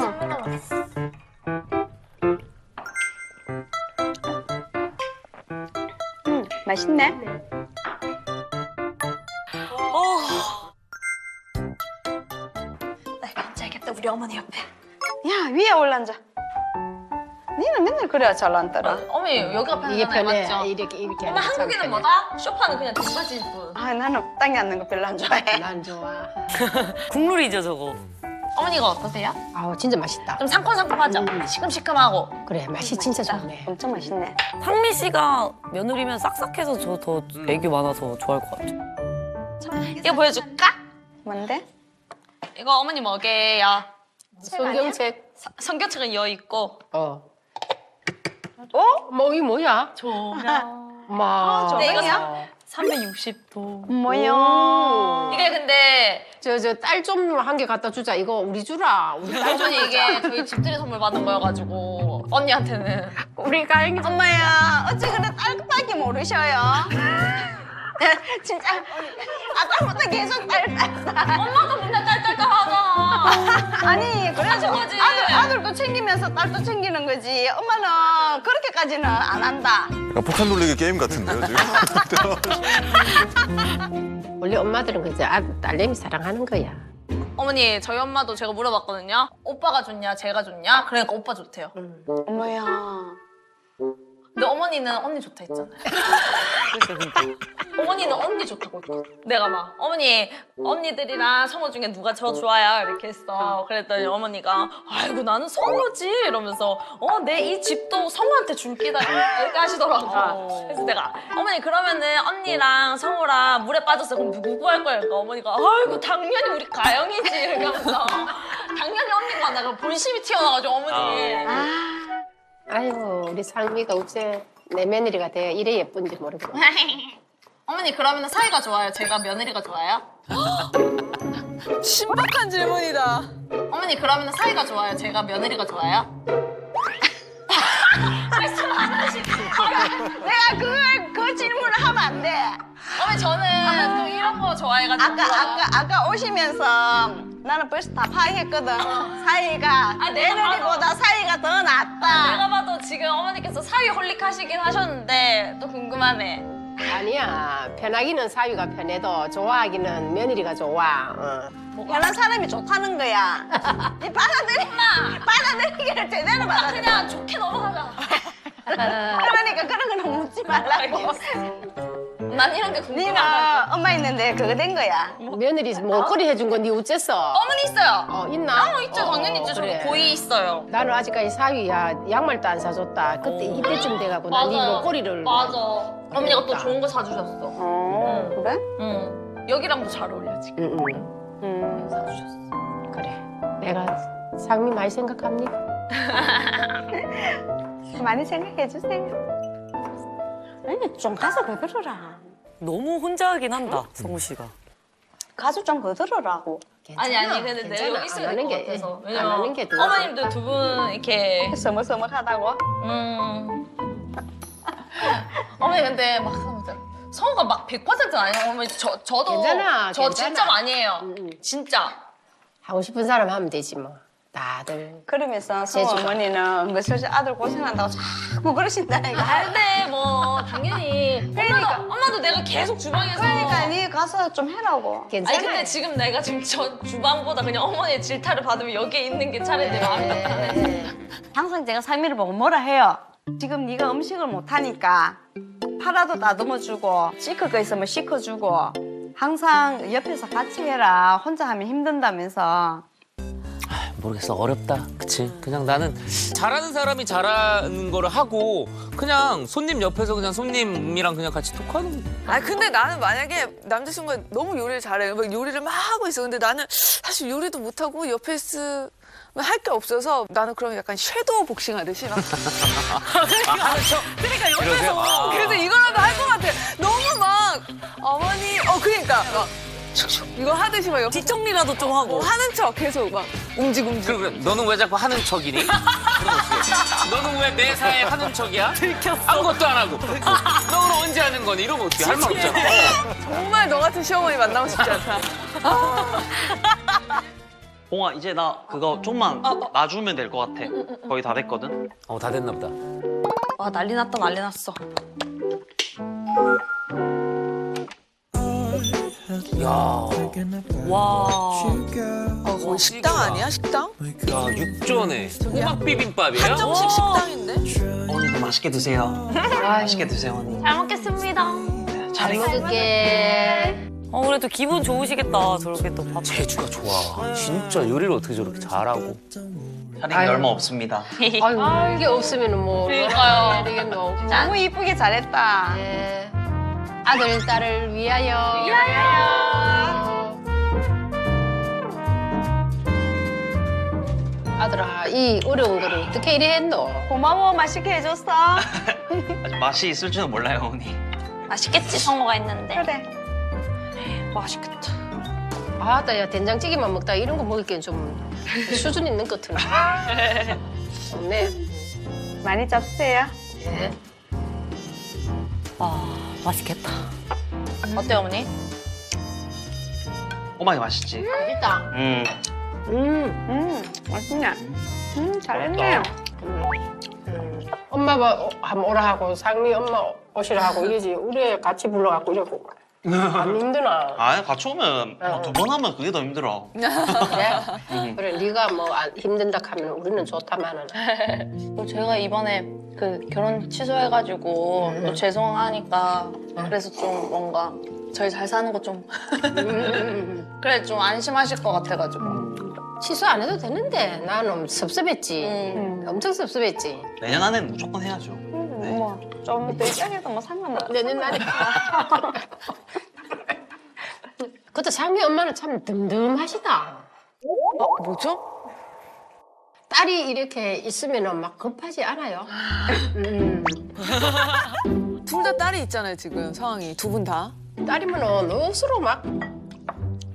Speaker 11: 맛있네.
Speaker 12: 나 이거 앉아야겠다, 우리 어머니 옆에.
Speaker 11: 야, 위에 올라앉아. 니는 맨날 그래야 잘 안 따라.
Speaker 12: 어머니 여기가 편하잖아요.
Speaker 10: 이게 편해.
Speaker 12: 맞죠?
Speaker 10: 이렇게
Speaker 12: 엄마
Speaker 10: 하는 게 참
Speaker 12: 한국인은
Speaker 10: 편해.
Speaker 12: 뭐다? 쇼파는 그냥 등받이 입고.
Speaker 11: 아, 나는 땅에 앉는 거 별로 안 좋아해.
Speaker 10: 난 좋아.
Speaker 6: 국룰이죠 저거.
Speaker 12: 어머니가 어떠세요?
Speaker 10: 아우 진짜 맛있다.
Speaker 12: 좀 상큼상큼하죠? 시큼시큼하고.
Speaker 10: 그래 맛이 진짜 좋네.
Speaker 11: 엄청 맛있네.
Speaker 6: 상미 씨가 며느리면 싹싹해서 저 더 애교 많아서 좋아할 것 같아요.
Speaker 12: 이거 보여줄까?
Speaker 11: 뭔데?
Speaker 12: 이거 어머니 뭐게요?
Speaker 10: 성경책.
Speaker 12: 성경책은 여 있고.
Speaker 10: 어? 뭐, 이 뭐야?
Speaker 12: 조명.
Speaker 10: 마.
Speaker 12: 근데 이거
Speaker 11: 조명이야?
Speaker 12: 360도.
Speaker 11: 뭐요?
Speaker 12: 이게 근데
Speaker 10: 저 딸 좀 한 개 갖다 주자. 이거 우리 주라. 우리 딸 좀
Speaker 12: 어머니 이게 저희 집들이 선물 받은 거여가지고 언니한테는.
Speaker 10: 우리 가영이
Speaker 11: 엄마야, 어찌 그래 딸밖에 모르셔요? 진짜 아까부터 계속 딸.
Speaker 12: 엄마도 맨날 딸딸딸하잖아.
Speaker 11: 아니 그래가지고
Speaker 12: 거지.
Speaker 11: 아들도 챙기면서 딸도 챙기는 거지. 엄마는 그렇게까지는 안 한다.
Speaker 7: 약간 폭탄 돌리기 게임 같은데요 지금?
Speaker 10: 원래 엄마들은 그저 딸내미 사랑하는 거야.
Speaker 12: 어머니 저희 엄마도 제가 물어봤거든요. 오빠가 좋냐 제가 좋냐? 그러니까 오빠 좋대요.
Speaker 11: 엄마야.
Speaker 12: 근데 어머니는 언니 좋다 했잖아요. 어머니는 언니 좋다고 했거든. 내가 막 어머니 언니들이랑 성우 중에 누가 저 좋아요 이렇게 했어. 그랬더니 어머니가 아이고 나는 성우지 이러면서 내 이 집도 성우한테 줄 끼다 이렇게 하시더라고. 그래서 내가 어머니 그러면은 언니랑 성우랑 물에 빠졌어. 그럼 누구 할 거야? 그러니까 어머니가 아이고 당연히 우리 가영이지 이렇게 하면서 당연히 언니가 나가 본심이 튀어나와가지고 어머니.
Speaker 10: 아이고 우리 상미가 어째 내 며느리가 돼 이래 예쁜지 모르겠네.
Speaker 12: 어머니 그러면 사이가 좋아요? 제가 며느리가 좋아요?
Speaker 1: 신박한 질문이다.
Speaker 12: 어머니 그러면 사이가 좋아요? 제가 며느리가 좋아요? 말씀 안 하시고
Speaker 11: 내가 그 질문을 하면 안 돼.
Speaker 12: 어머니 저는 또 이런 거 좋아해가지고
Speaker 11: 아까 오시면서 나는 벌써 다 파악했거든. 사이가 며느리보다 사이가 더 낫다.
Speaker 12: 내가 봐도 지금 어머니께서 사위 홀릭하시긴 하셨는데 또 궁금하네.
Speaker 10: 아니야 편하기는 사위가 편해도 좋아하기는 며느리가 좋아.
Speaker 11: 편한 사람이 좋다는 거야. 이 받아들이기를 제대로 받아들여.
Speaker 12: 그냥 좋게 넘어가자.
Speaker 11: 그러니까 그런 거 너무 묻지 말라고.
Speaker 12: 난 이런 게 궁금해.
Speaker 11: 네가 엄마 있는데 그거 된 거야.
Speaker 10: 며느리 목걸이 해준 건 네 어째서?
Speaker 12: 어머니 있어요.
Speaker 10: 있나?
Speaker 12: 있죠. 당연히 있죠.
Speaker 10: 그래.
Speaker 12: 저도 고이 있어요.
Speaker 10: 나는 아직까지 사위야 양말도 안 사줬다. 그때 이때쯤 돼가고 난 네
Speaker 12: 맞아요.
Speaker 10: 목걸이를.
Speaker 12: 맞아. 어머니가 또 좋은 거 사주셨어.
Speaker 11: 그래?
Speaker 12: 응. 여기랑도 잘 어울려 지금.
Speaker 10: 응.
Speaker 12: 사주셨어.
Speaker 10: 그래. 내가 상미 많이 생각합니다.
Speaker 11: 많이 생각해 주세요. 아니 좀 가서 거들어라.
Speaker 6: 너무 혼자 하긴 한다 성우 씨가.
Speaker 11: 가서 좀 거들어라고.
Speaker 12: 아니 근데 내가 여기 있어야 될 것 같아서.
Speaker 10: 안 하는 게 더.
Speaker 12: 어머님들 두 분 이렇게
Speaker 11: 서먹서먹하다고?
Speaker 12: 어머니 근데 막 성우가 막 100%는 아니에요. 어머니 저도
Speaker 10: 괜찮아,
Speaker 12: 저
Speaker 10: 괜찮아.
Speaker 12: 진짜 아니에요. 진짜.
Speaker 10: 하고 싶은 사람 하면 되지 뭐. 다들.
Speaker 11: 그러면서 성우 어머니는 은근슬슬 아들 고생한다고 자꾸 그러신다니까.
Speaker 12: 근데 뭐 당연히 엄마도 내가 계속 주방에서
Speaker 11: 그러니까 니 가서 좀 해라고.
Speaker 10: 괜찮아.
Speaker 12: 아니 근데 지금 내가 지금 저 주방보다 그냥 어머니의 질타를 받으면 여기에 있는 게 차라리 내 마음이 더 편해.
Speaker 11: 항상 제가 상미를 보고 뭐라 해요. 지금 네가 음식을 못하니까 파라도 다듬어주고 시킬 거 있으면 시켜주고 항상 옆에서 같이 해라. 혼자 하면 힘든다면서.
Speaker 4: 모르겠어 어렵다 그치 그냥 나는 잘하는 사람이 잘하는 거를 하고 그냥 손님 옆에서 그냥 손님이랑 그냥 같이 토크하는 거.
Speaker 1: 근데 나는 만약에 남자친구가 너무 요리를 잘해요. 막 요리를 막 하고 있어. 근데 나는 사실 요리도 못하고 옆에 있으면 할 게 없어서 나는 그럼 약간 섀도우 복싱 하듯이 막 그러니까 옆에서 그래서 이거라도 할 것 같아. 너무 막 어머니 그러니까 막 이거 하듯이 막
Speaker 6: 뒷정리라도 좀 하고.
Speaker 1: 하는 척 계속 막 움직.
Speaker 4: 그래 너는 왜 자꾸 하는 척이니? 너는 왜 내 사에 하는 척이야?
Speaker 6: 들켰어.
Speaker 4: 아무것도 안 하고 너는 언제 하는 거니? 이러면 어떻게 할 말 없잖아.
Speaker 1: 정말 너 같은 시어머니 만나고 싶지 않다.
Speaker 13: 봉아 이제 나 그거 좀만 놔주면 될 것 같아. 거의 다 됐거든.
Speaker 4: 다 됐나 보다.
Speaker 12: 와 난리 났다 난리 났어.
Speaker 4: 야,
Speaker 6: 와.
Speaker 1: 거의 식당 아니야? 식당?
Speaker 4: 야 육전에 꼬막 비빔밥이에요?
Speaker 1: 한정식 식당인데?
Speaker 9: 어머니도 맛있게 드세요. 맛있게 드세요, 어머니.
Speaker 12: 잘 먹겠습니다.
Speaker 10: 잘 먹을게.
Speaker 6: 그래도 기분 좋으시겠다. 저렇게 또 밥.
Speaker 4: 재주가 좋아. 진짜 요리를 어떻게 저렇게 잘하고.
Speaker 9: 혈액이 얼마 없습니다.
Speaker 10: 아유, 이게 없으면 뭐.
Speaker 12: 그러니까요.
Speaker 10: 되겠노.
Speaker 11: 너무 이쁘게 잘했다.
Speaker 10: 네. 아들, 딸을 위하여. 아들아, 이 어려운 거를 어떻게 이래 했노?
Speaker 11: 고마워, 맛있게 해줬어.
Speaker 9: 아직 맛이 있을 줄은 몰라요, 어머니.
Speaker 12: 맛있겠지, 성호가 있는데.
Speaker 11: 그래.
Speaker 12: 맛있겠다.
Speaker 10: 아따, 야, 된장찌개만 먹다 이런 거 먹을게는 좀 수준 있는 것 같은데. 좋네.
Speaker 11: 많이 잡수세요.
Speaker 10: 네.
Speaker 6: 맛있겠다.
Speaker 12: 어때요, 어머니?
Speaker 9: 꼬막이 맛있지?
Speaker 10: 맛있다.
Speaker 11: 맛있네. 잘했네.
Speaker 10: 엄마가 한번 오라 하고 상미 엄마 오시라 하고 이러지. 우리 애 같이 불러갖고 이러고. 안 힘드나?
Speaker 9: 아, 같이 오면 두 번 하면 그게 더 힘들어.
Speaker 10: 그래? 그래, 네가 뭐 힘든다 하면 우리는 좋다마는.
Speaker 12: 또 제가 이번에 그 결혼 취소해가지고 또 죄송하니까 그래서 좀 뭔가 저희 잘 사는 거 좀 그래 좀 안심하실 것 같아가지고
Speaker 10: 취소 안 해도 되는데 나는 섭섭했지. 엄청 섭섭했지.
Speaker 9: 내년 안에는 무조건 해야죠.
Speaker 11: 뭐, 좀 더 입장에서 뭐 상관없어.
Speaker 10: 내년 날에. 그때 상미 엄마는 참 듬듬하시다.
Speaker 1: 뭐죠?
Speaker 10: 딸이 이렇게 있으면 막 급하지 않아요.
Speaker 1: 둘 다 딸이 있잖아요, 지금 상황이. 두 분 다.
Speaker 10: 딸이면은 억수로 막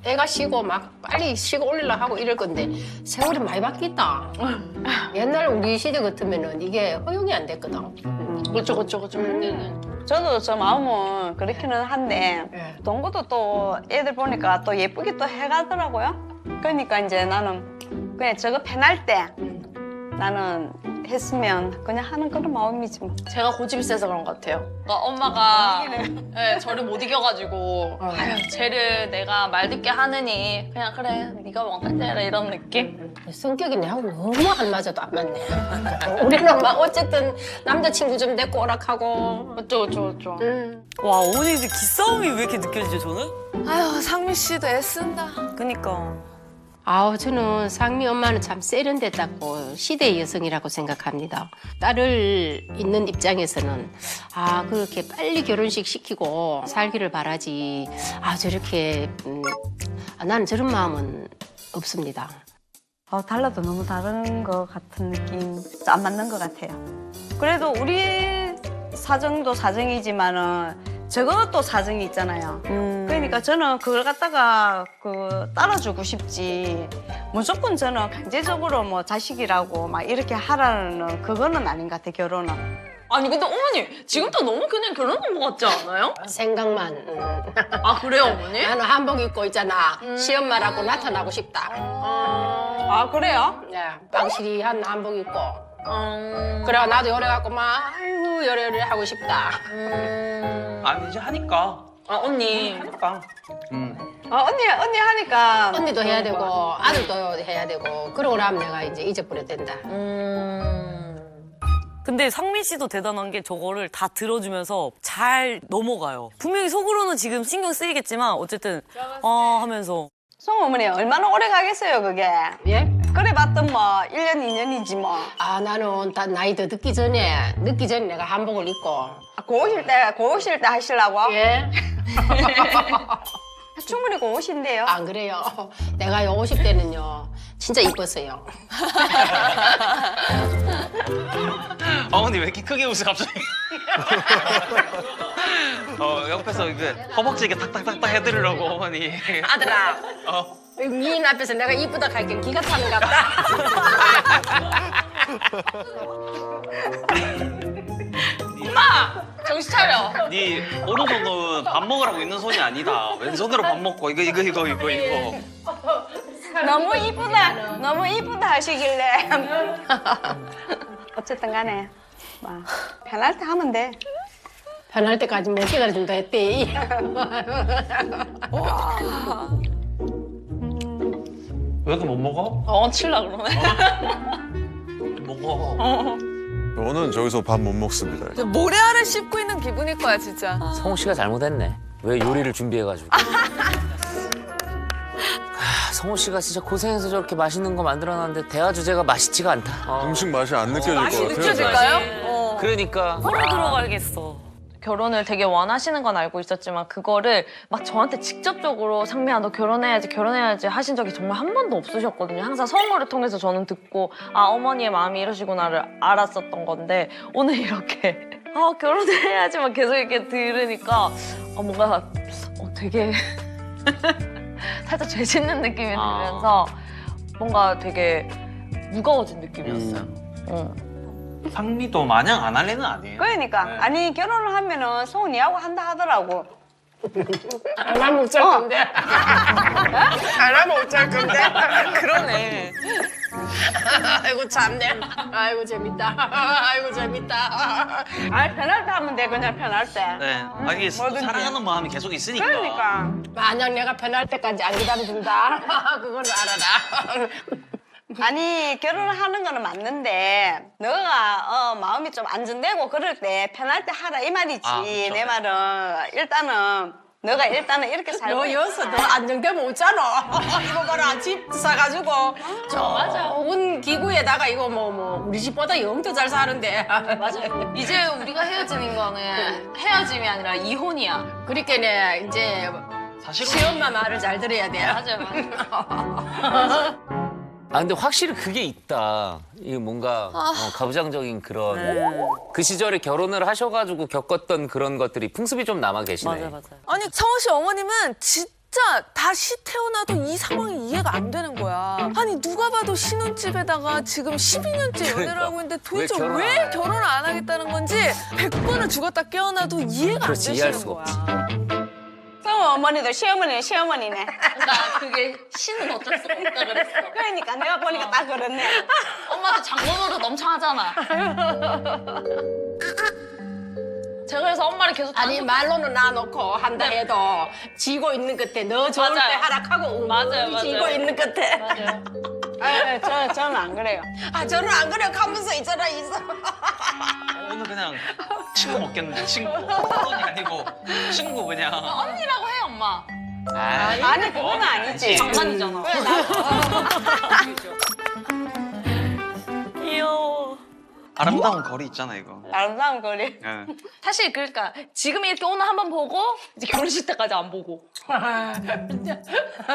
Speaker 10: 애가 쉬고 막 빨리 쉬고 올리려고 하고 이럴 건데 세월이 많이 바뀌었다. 옛날 우리 시대 같으면은 이게 허용이 안 됐거든.
Speaker 11: 그렇죠. 저도 저 마음은 그렇기는 한데 동구도 또 애들 보니까 또 예쁘게 또 해가더라고요. 그러니까 이제 나는 그냥 저거 편할 때 나는 했으면 그냥 하는 그런 마음이지 뭐.
Speaker 12: 제가 고집이 세서 그런 것 같아요. 그러니까 엄마가 저를 못 이겨가지고 아유, 쟤를 내가 말 듣게 하느니 그냥 그래 네가 왕따 해라 이런 느낌?
Speaker 10: 성격이 내하고 너무 안 맞아도 안 맞네. 우리는 막 어쨌든 남자친구 좀 데리고 오락하고
Speaker 12: 어쩌고.
Speaker 6: 와, 어머니들 기싸움이 왜 이렇게 느껴지죠, 저는?
Speaker 1: 아유, 상미 씨도 애쓴다.
Speaker 6: 그니까.
Speaker 10: 아우 저는 상미 엄마는 참 세련됐다고 시대의 여성이라고 생각합니다. 딸을 있는 입장에서는 아 그렇게 빨리 결혼식 시키고 살기를 바라지 아 저렇게 나는 저런 마음은 없습니다.
Speaker 11: 달라도 너무 다른 것 같은 느낌 안 맞는 것 같아요. 그래도 우리 사정도 사정이지만은 저것도 사정이 있잖아요. 그러니까 저는 그걸 갖다가 따라주고 싶지. 무조건 저는 강제적으로 뭐 자식이라고 막 이렇게 하라는 그거는 아닌 것 같아, 결혼은.
Speaker 12: 아니 근데 어머니 지금도 너무 그냥 결혼한 것 같지 않아요?
Speaker 10: 생각만.
Speaker 12: 아 그래요 어머니?
Speaker 10: 나는 한복 입고 있잖아. 시엄마라고 나타나고 싶다.
Speaker 11: 아 그래요?
Speaker 10: 네, 빵시리한 한복 입고. 그래 나도 요래갖고 막 아이고 요래 하고 싶다.
Speaker 9: 아니 이제 하니까.
Speaker 12: 아 언니.
Speaker 9: 하니까.
Speaker 11: 언니 하니까.
Speaker 10: 언니도 해야 되고 아들도 해야 되고 그러고 나면 내가 이제 잊어버려야 된다.
Speaker 6: 근데 상민 씨도 대단한 게 저거를 다 들어주면서 잘 넘어가요. 분명히 속으로는 지금 신경 쓰이겠지만 어쨌든 하면서.
Speaker 11: 송 어머니 얼마나 오래 가겠어요 그게?
Speaker 10: 예?
Speaker 11: 그래 봤던 뭐 1년 2년이지 뭐.
Speaker 10: 아 나는 다 나이 더 늦기 전에 내가 한복을 입고.
Speaker 11: 고우실 때 하시려고?
Speaker 10: 예.
Speaker 11: 충분히 고우신데요.
Speaker 10: 안 그래요. 내가 50대는요 진짜 이뻤어요.
Speaker 9: 어머니 왜 이렇게 크게 웃어 갑자기? 옆에서 이게 허벅지 이게 탁탁탁탁 해드리려고 어머니.
Speaker 10: 아들아. 미인 앞에서 내가 이쁘다 할게 기가 타는 것 같다.
Speaker 12: 엄마 정신 차려.
Speaker 9: 네 오른손은 밥 먹으라고 있는 손이 아니다. 왼손으로 밥 먹고 이거.
Speaker 11: 너무 이쁘다 하시길래. 어쨌든 간에 뭐 편할 때 하면 돼.
Speaker 10: 편할 때까지 못 기다려준다 했대.
Speaker 13: 왜 이렇게 못 먹어?
Speaker 12: 칠라 그러네.
Speaker 13: 먹어.
Speaker 7: 저는 저기서 밥 못 먹습니다.
Speaker 1: 모래알을 씹고 있는 기분일 거야 진짜.
Speaker 4: 성우 씨가 잘못했네. 왜 요리를 준비해가지고. 성우 씨가 진짜 고생해서 저렇게 맛있는 거 만들어놨는데 대화 주제가 맛있지가 않다.
Speaker 7: 음식 맛이 안 느껴질 것
Speaker 1: 맛이
Speaker 7: 같아요.
Speaker 1: 느껴질까요?
Speaker 4: 그러니까.
Speaker 6: 홀로 들어가겠어.
Speaker 12: 결혼을 되게 원하시는 건 알고 있었지만 그거를 막 저한테 직접적으로 상미야 너 결혼해야지 하신 적이 정말 한 번도 없으셨거든요. 항상 성우를 통해서 저는 듣고 아 어머니의 마음이 이러시구나를 알았었던 건데 오늘 이렇게 결혼해야지만 계속 이렇게 들으니까 뭔가 되게 살짝 죄 짓는 느낌이 들면서 뭔가 되게 무거워진 느낌이었어요.
Speaker 13: 상미도 마냥 안 할 애는 아니에요.
Speaker 11: 그러니까
Speaker 13: 네.
Speaker 11: 아니 결혼을 하면은 성우 니하고 한다 하더라고.
Speaker 10: 안 하면 어쩔 건데. 안 하면 어쩔 건데.
Speaker 1: 그러네.
Speaker 10: 아이고 참네. 아이고 재밌다. 아이고 재밌다.
Speaker 11: 아니 편할 때 하면 돼 그냥 편할 때.
Speaker 13: 네. 이게
Speaker 11: 뭐든지.
Speaker 13: 사랑하는 마음이 계속 있으니까.
Speaker 11: 그러니까.
Speaker 10: 만약 내가 편할 때까지 안 기다려준다. 그건 알아라.
Speaker 11: 아니 결혼을 하는 거는 맞는데 너가 마음이 좀 안정되고 그럴 때 편할 때 하라 이 말이지.
Speaker 13: 그쵸.
Speaker 11: 내 말은 일단은 너가 일단은 이렇게 살고
Speaker 10: 너 여기서 너 안정되면 오잖아. 이거 봐라 집 사가지고 저 온 기구에다가 이거 뭐 우리 집보다 영도 잘 사는데.
Speaker 12: 맞아요. 이제 우리가 헤어지는 거는 헤어짐이 아니라 이혼이야.
Speaker 10: 그러니까 이제
Speaker 13: 사실은
Speaker 10: 시엄마 말을 잘 들어야 돼.
Speaker 12: 맞아요.
Speaker 4: 근데 확실히 그게 있다. 이게 뭔가 가부장적인 그런 그 시절에 결혼을 하셔가지고 겪었던 그런 것들이 풍습이 좀 남아 계시네.
Speaker 6: 맞아요.
Speaker 1: 아니 성우 씨 어머님은 진짜 다시 태어나도 이 상황이 이해가 안 되는 거야. 아니 누가 봐도 신혼집에다가 지금 12년째 연애를
Speaker 4: 그러니까.
Speaker 1: 하고 있는데 도대체
Speaker 4: 왜 결혼 안
Speaker 1: 왜
Speaker 4: 해요?
Speaker 1: 결혼을 안 하겠다는 건지 100번을 죽었다 깨어나도 이해가
Speaker 4: 그렇지,
Speaker 1: 안
Speaker 4: 이해할
Speaker 1: 되시는
Speaker 4: 수가
Speaker 1: 거야.
Speaker 11: 성우 어머니도 시어머니네.
Speaker 12: 나 그게 신은 어쩔 수 없다 그랬어.
Speaker 11: 그러니까 내가 보니까 딱 그렇네.
Speaker 12: 엄마도 장모노릇 엄청 하잖아. 제가 그래서 엄마를 계속
Speaker 10: 아니 말로는 놔놓고 한다 해도 지고 있는 끝에 너 좋을
Speaker 12: 맞아요.
Speaker 10: 때 하락하고
Speaker 12: 맞아요.
Speaker 10: 지고 있는 끝에.
Speaker 12: 맞아요.
Speaker 11: 저는 안 그래요.
Speaker 10: 저는 안 그래 가면서 있잖아 있어.
Speaker 13: 오늘 그냥 친구 먹겠는데 친구. 서론이 아니고 친구 그냥.
Speaker 12: 언니라고 해 엄마.
Speaker 11: 아니 그건 아니지.
Speaker 12: 장난이잖아.
Speaker 6: 귀여워.
Speaker 13: 아름다운 거리 있잖아 이거.
Speaker 11: 아름다운 거리.
Speaker 13: 네.
Speaker 12: 사실 그러니까 지금 이렇게 오늘 한번 보고 이제 결혼식 때까지 안 보고.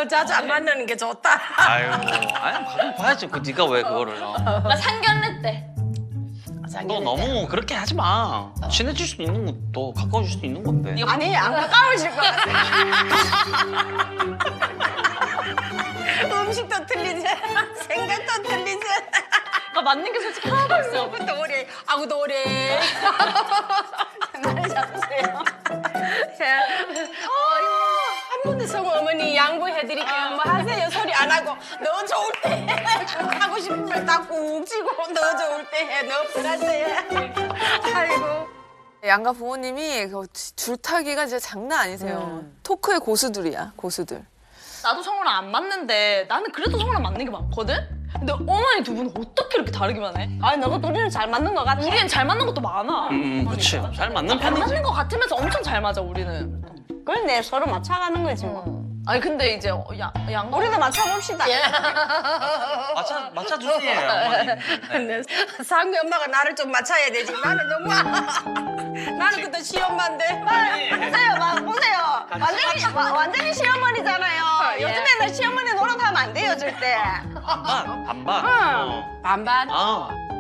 Speaker 10: 자주 안 만나는 게 좋다.
Speaker 13: 아유, 가끔 봐야지. 네가 왜 그거를?
Speaker 12: 나 상견례 때.
Speaker 13: 너 너무 그렇게 하지 마. 친해질 수도 있는 것도 가까워질 수도 있는 건데.
Speaker 11: 아니 안 가까워질 것 같아. 음식도 틀리지. 생각도 틀리지.
Speaker 12: 맞는 게 솔직히 하나도 없어요.
Speaker 10: 도리, 아구 도리. 날 잡으세요. 한 번도 성우 어머니 양보해드릴게요. 뭐 하세요 소리 안 하고 너 좋을 때 해. 하고 싶은 말 다 꾹 쥐고 너 좋을 때 해. 너 편할 때 해. 아이고.
Speaker 1: 양가 부모님이 그 줄타기가 진짜 장난 아니세요. 토크의 고수들이야, 고수들.
Speaker 12: 나도 성우랑 안 맞는데 나는 그래도 성우랑 맞는 게 많거든? 근데 어머니 두 분은 어떻게 이렇게 다르기만 해?
Speaker 11: 아니 너가 둘이는 잘 맞는 것 같아.
Speaker 12: 우리는 잘 맞는 것도 많아.
Speaker 13: 그치. 잘 맞는
Speaker 12: 잘
Speaker 13: 편이지.
Speaker 12: 맞는 것 같으면서 엄청 잘 맞아 우리는.
Speaker 11: 그런데 서로 맞춰가는 거지 뭐.
Speaker 12: 아니 근데 이제 양
Speaker 11: 우리도 맞춰봅시다.
Speaker 13: 맞춰주세요, 어머니. 네.
Speaker 10: 상미 엄마가 나를 좀 맞춰야 되지. 나는 정말 나는 그때 시엄마인데.
Speaker 11: 보세요. 완전히 시어머니잖아요. 요즘에는 시어머니 노릇하면 안 돼요 절대.
Speaker 13: 반반.
Speaker 10: 반반.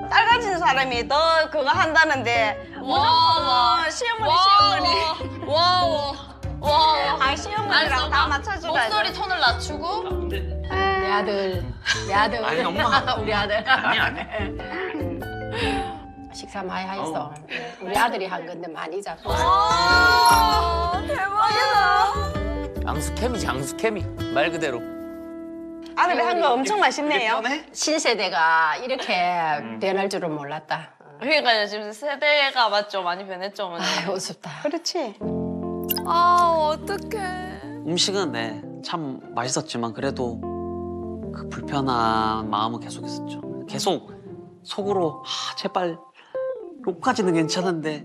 Speaker 11: 딸 가진 사람이 너 그거 한다는데 무조건 시어머니. 아 시어머니랑 다 맞춰주라.
Speaker 12: 목소리 톤을 낮추고.
Speaker 10: 내 아들.
Speaker 13: 아니, 엄마.
Speaker 10: 우리 아들.
Speaker 13: 아니.
Speaker 10: 식사 많이 하였어. 우리 아들이 한 건데 많이 잡고.
Speaker 1: 대박이다.
Speaker 4: 앙수케미지 앙수케미 말 그대로.
Speaker 11: 아들이 한 거 엄청 맛있네요.
Speaker 10: 신세대가 이렇게 변할 줄은 몰랐다.
Speaker 12: 그러니까 지금 세대가 맞죠? 많이 변했죠 어머니.
Speaker 10: 아이 우습다.
Speaker 11: 그렇지.
Speaker 1: 아 어떡해.
Speaker 9: 음식은 네, 참 맛있었지만 그래도 그 불편한 마음은 계속 있었죠. 계속 속으로 제발 욕까지는 괜찮은데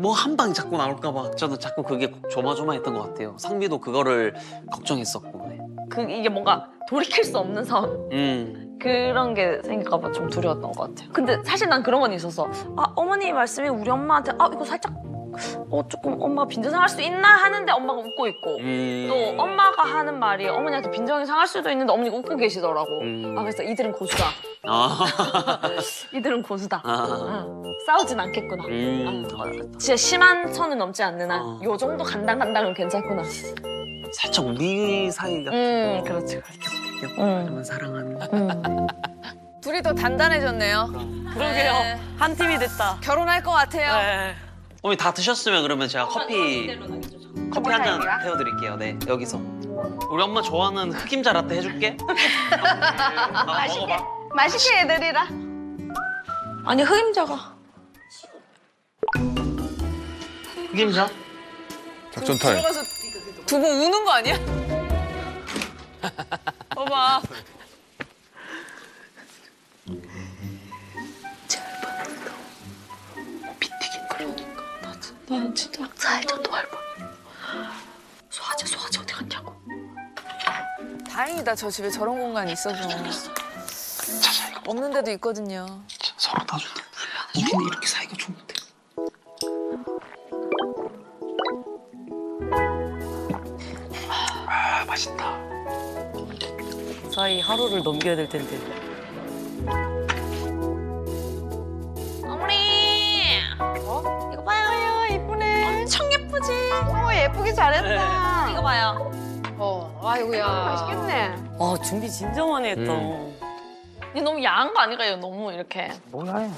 Speaker 9: 뭐 한 방이 자꾸 나올까 봐 저는 자꾸 그게 조마조마했던 것 같아요. 상미도 그거를 걱정했었고. 네.
Speaker 12: 이게 뭔가 돌이킬 수 없는 상황. 그런 게 생길까봐 좀 두려웠던 것 같아요. 근데 사실 난 그런 건 있었어. 어머니 말씀이 우리 엄마한테 이거 살짝 조금 엄마가 빈정 상할 수 있나 하는데 엄마가 웃고 있고 또 엄마가 하는 말이 어머니한테 빈정이 상할 수도 있는데 어머니가 웃고 계시더라고. 그래서 이들은 고수다. 이들은 고수다. 싸우진 않겠구나. 진짜 심한 선을 넘지 않는 한 요 정도 간당간당은 괜찮구나.
Speaker 9: 살짝 우리 사이가
Speaker 12: 그렇지.
Speaker 9: 그러면 사랑하는
Speaker 1: 둘이 더 단단해졌네요.
Speaker 6: 그러게요.
Speaker 1: 네.
Speaker 6: 한 팀이 됐다.
Speaker 1: 결혼할 것 같아요.
Speaker 6: 네.
Speaker 9: 어머니 다 드셨으면 그러면 제가 커피 한 잔 태워드릴게요. 네, 여기서. 우리 엄마 좋아하는 흑임자 라떼 해줄게. 먹어봐.
Speaker 11: 맛있게 해드리라.
Speaker 12: 아니 흑임자가.
Speaker 9: 흑임자?
Speaker 7: 작전 타임.
Speaker 1: 들어가서 두 분 우는 거 아니야? 봐봐.
Speaker 12: 비티긴 그러니까 나는 진짜 살짝 더 할 뻔. 소화제 어디 갔냐고.
Speaker 1: 다행이다. 저 집에 저런 공간이 있어서. 없는 데도 있거든요.
Speaker 9: 서로 나중에 우리는 이렇게 사이가 좋은데. 맛있다.
Speaker 6: 무사히 하루를 넘겨야 될 텐데.
Speaker 12: 어머니. 이거 봐요.
Speaker 11: 이쁘네.
Speaker 12: 엄청 예쁘지?
Speaker 11: 예쁘게 잘했다.
Speaker 12: 이거 봐요.
Speaker 10: 아이고야.
Speaker 11: 맛있겠네.
Speaker 6: 와 준비 진짜 많이 했다.
Speaker 12: 이게 너무 야한 거 아닌가요? 너무 이렇게.
Speaker 9: 뭐야?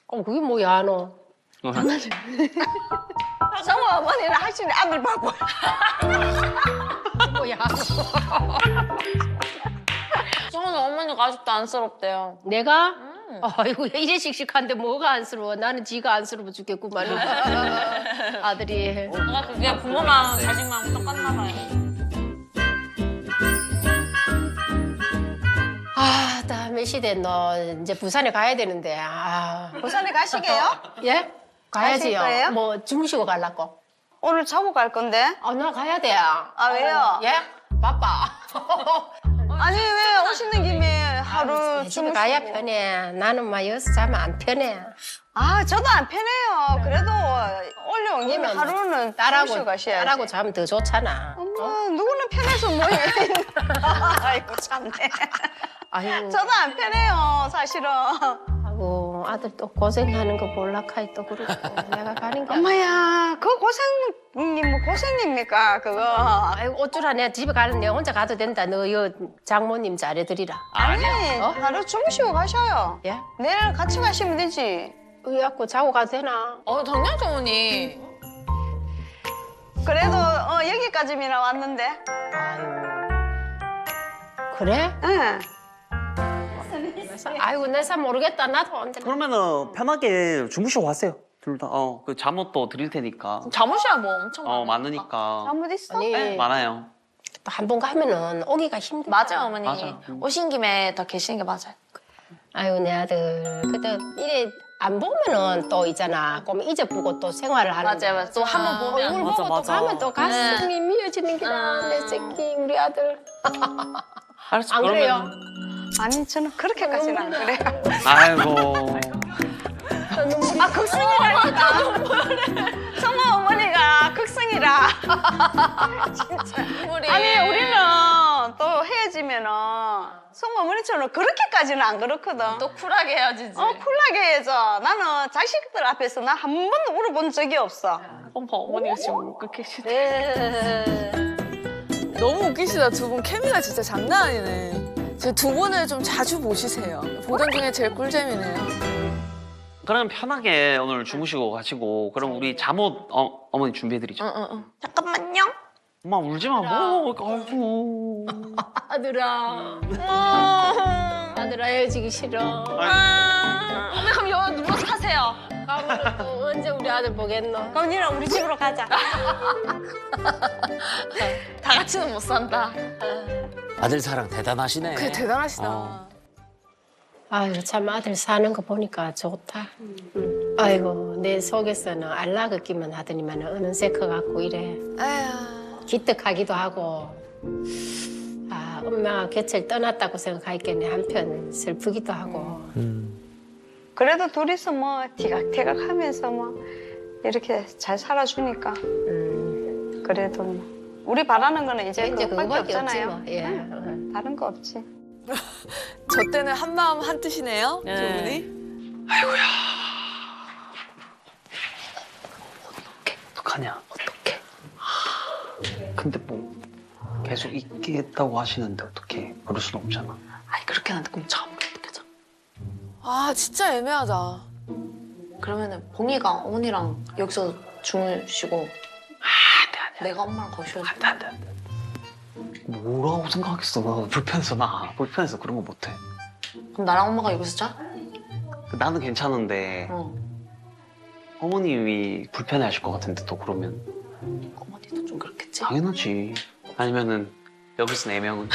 Speaker 10: 그게 뭐야 너?
Speaker 11: 성우 어머니는 하시는 아들 바보.
Speaker 10: 뭐야?
Speaker 12: 성우 어머니가 아직도 안쓰럽대요.
Speaker 10: 내가? 아이고 이래 씩씩한데 뭐가 안쓰러워? 나는 지가 안쓰러워 죽겠구만. 아들이.
Speaker 12: 뭔가 그게 부모 마음, 자식 마음 똑같나 봐요.
Speaker 10: 나 몇 시 됐노? 이제 부산에 가야 되는데.
Speaker 11: 부산에 가시게요?
Speaker 10: 예? 가야지요.
Speaker 11: 가실 거예요?
Speaker 10: 뭐 주무시고 가려고?
Speaker 11: 오늘 자고 갈 건데.
Speaker 10: 나 가야 돼.
Speaker 11: 왜요?
Speaker 10: 예? 바빠.
Speaker 11: 아니 왜 오시는 김에 하루
Speaker 10: 집에 가야 편해. 나는 막 여기서 자면 안 편해.
Speaker 11: 저도 안 편해요. 그래도 올려온 김에 하루는
Speaker 10: 딸하고
Speaker 11: 가셔야지.
Speaker 10: 딸하고 자면 더 좋잖아.
Speaker 11: 누구는 편해서 뭐 해. 아이고 참네.
Speaker 10: 아이고.
Speaker 11: 저도 안 편해요 사실은.
Speaker 10: 아이고 아들 또 고생하는 거 볼락하이 또 그러고 내가 가는 거.
Speaker 11: 엄마야 그 고생님 뭐 고생입니까 그거.
Speaker 10: 아이고 어쩌라 내가 집에 가는 내가 혼자 가도 된다. 너 여 장모님 잘해드리라.
Speaker 11: 아니 하루 주무시고 가셔요.
Speaker 10: 예?
Speaker 11: 내일 같이 가시면 되지.
Speaker 10: 의갖고 자고 가도 되나?
Speaker 12: 당연하죠 어머니.
Speaker 11: 그래도 여기까지나 왔는데.
Speaker 10: 그래?
Speaker 11: 응.
Speaker 10: 아이고 내 사 모르겠다. 나도 안 돼.
Speaker 9: 그러면은 편하게 주무시고 가세요. 둘 다. 그 잠옷도 드릴 테니까.
Speaker 12: 잠옷이야 뭐 엄청
Speaker 9: 많으니까.
Speaker 11: 잠옷 있어?
Speaker 10: 아니
Speaker 9: 네, 많아요.
Speaker 10: 또 한 번 가면은 오기가 힘들어.
Speaker 12: 맞아요 어머니.
Speaker 9: 맞아.
Speaker 12: 오신 김에 더 계시는 게 맞아요.
Speaker 10: 아이고 내 아들 그때 이래 안 보면은 또 있잖아. 그럼 잊어보고 또 생활을 하는.
Speaker 12: 맞아요. 또 한 번 보면.
Speaker 10: 얼굴
Speaker 6: 맞아,
Speaker 10: 보고
Speaker 6: 맞아.
Speaker 10: 또 가면 또 가슴이 미어지는 게다. 내 새끼 우리 아들.
Speaker 9: 알았어.
Speaker 10: 안 그래요?
Speaker 11: 아니 저는 그렇게까지는 안 그래요.
Speaker 9: 아이고.
Speaker 11: 극성이라니까. 성모 어머니가 극성이라. 진짜. 아니 우리는 또 헤어지면은 성모 어머니처럼 그렇게까지는 안 그렇거든.
Speaker 12: 또 쿨하게 헤어지지.
Speaker 11: 쿨하게 해야죠. 나는 자식들 앞에서 나 한 번도 울어본 적이 없어.
Speaker 12: 어머니가 지금 울고 계시네.
Speaker 1: 너무 웃기시다. 두 분 케미가 진짜 장난 아니네. 제 두 분을 좀 자주 보시세요. 보던 중에 제일 꿀잼이네요.
Speaker 9: 그럼 편하게 오늘 주무시고 가시고 그럼 우리 잠옷 어머니 준비해드리죠.
Speaker 12: 잠깐만요.
Speaker 9: 엄마 울지 마. 뭐. 아이고.
Speaker 10: 아들아. 아들아 헤어지기 싫어.
Speaker 12: 어머니 그럼 여기 누워서 하세요.
Speaker 10: 가면 언제 우리 아들 보겠노?
Speaker 12: 그럼 니랑 우리 집으로 가자. 다 같이는 못 산다.
Speaker 4: 아들 사랑 대단하시네.
Speaker 1: 그게 대단하시다.
Speaker 10: 아유 참 아들 사는 거 보니까 좋다. 아이고 내 속에서는 알락을 끼만 하더니만 어느새 커갖고 이래.
Speaker 1: 에휴.
Speaker 10: 기특하기도 하고 아 엄마가 곁을 떠났다고 생각하니까 한편 슬프기도 하고.
Speaker 11: 그래도 둘이서 뭐 티각태각하면서 뭐 이렇게 잘 살아주니까 그래도 뭐 우리 바라는 거는 이제 그거밖에
Speaker 10: 그거밖에
Speaker 11: 없잖아요.
Speaker 10: 없지 뭐. 예.
Speaker 11: 다른 거 없지.
Speaker 1: 저 때는 한 마음 한 뜻이네요. 두 분이.
Speaker 9: 아이고야. 어떡하냐.
Speaker 10: 어떡해.
Speaker 9: 근데 뭐 계속 있겠다고 하시는데 어떻게 그럴 수는 없잖아.
Speaker 5: 아니 그렇게 하는데 그럼 참 느껴져.
Speaker 1: 아 진짜 애매하다.
Speaker 5: 그러면은 봉이가 어머니랑 여기서 주무시고
Speaker 9: 안돼.
Speaker 5: 내가 엄마랑 거실에서
Speaker 9: 안돼. 뭐라고 생각했어? 나 불편해서 불편해서 그런 거 못해.
Speaker 5: 그럼 나랑 엄마가 여기서 자?
Speaker 9: 나는 괜찮은데 어머님이 불편해하실 것 같은데 또 그러면.
Speaker 5: 어머니도 좀 그렇겠지?
Speaker 9: 당연하지. 아니면은 여기서 4명은.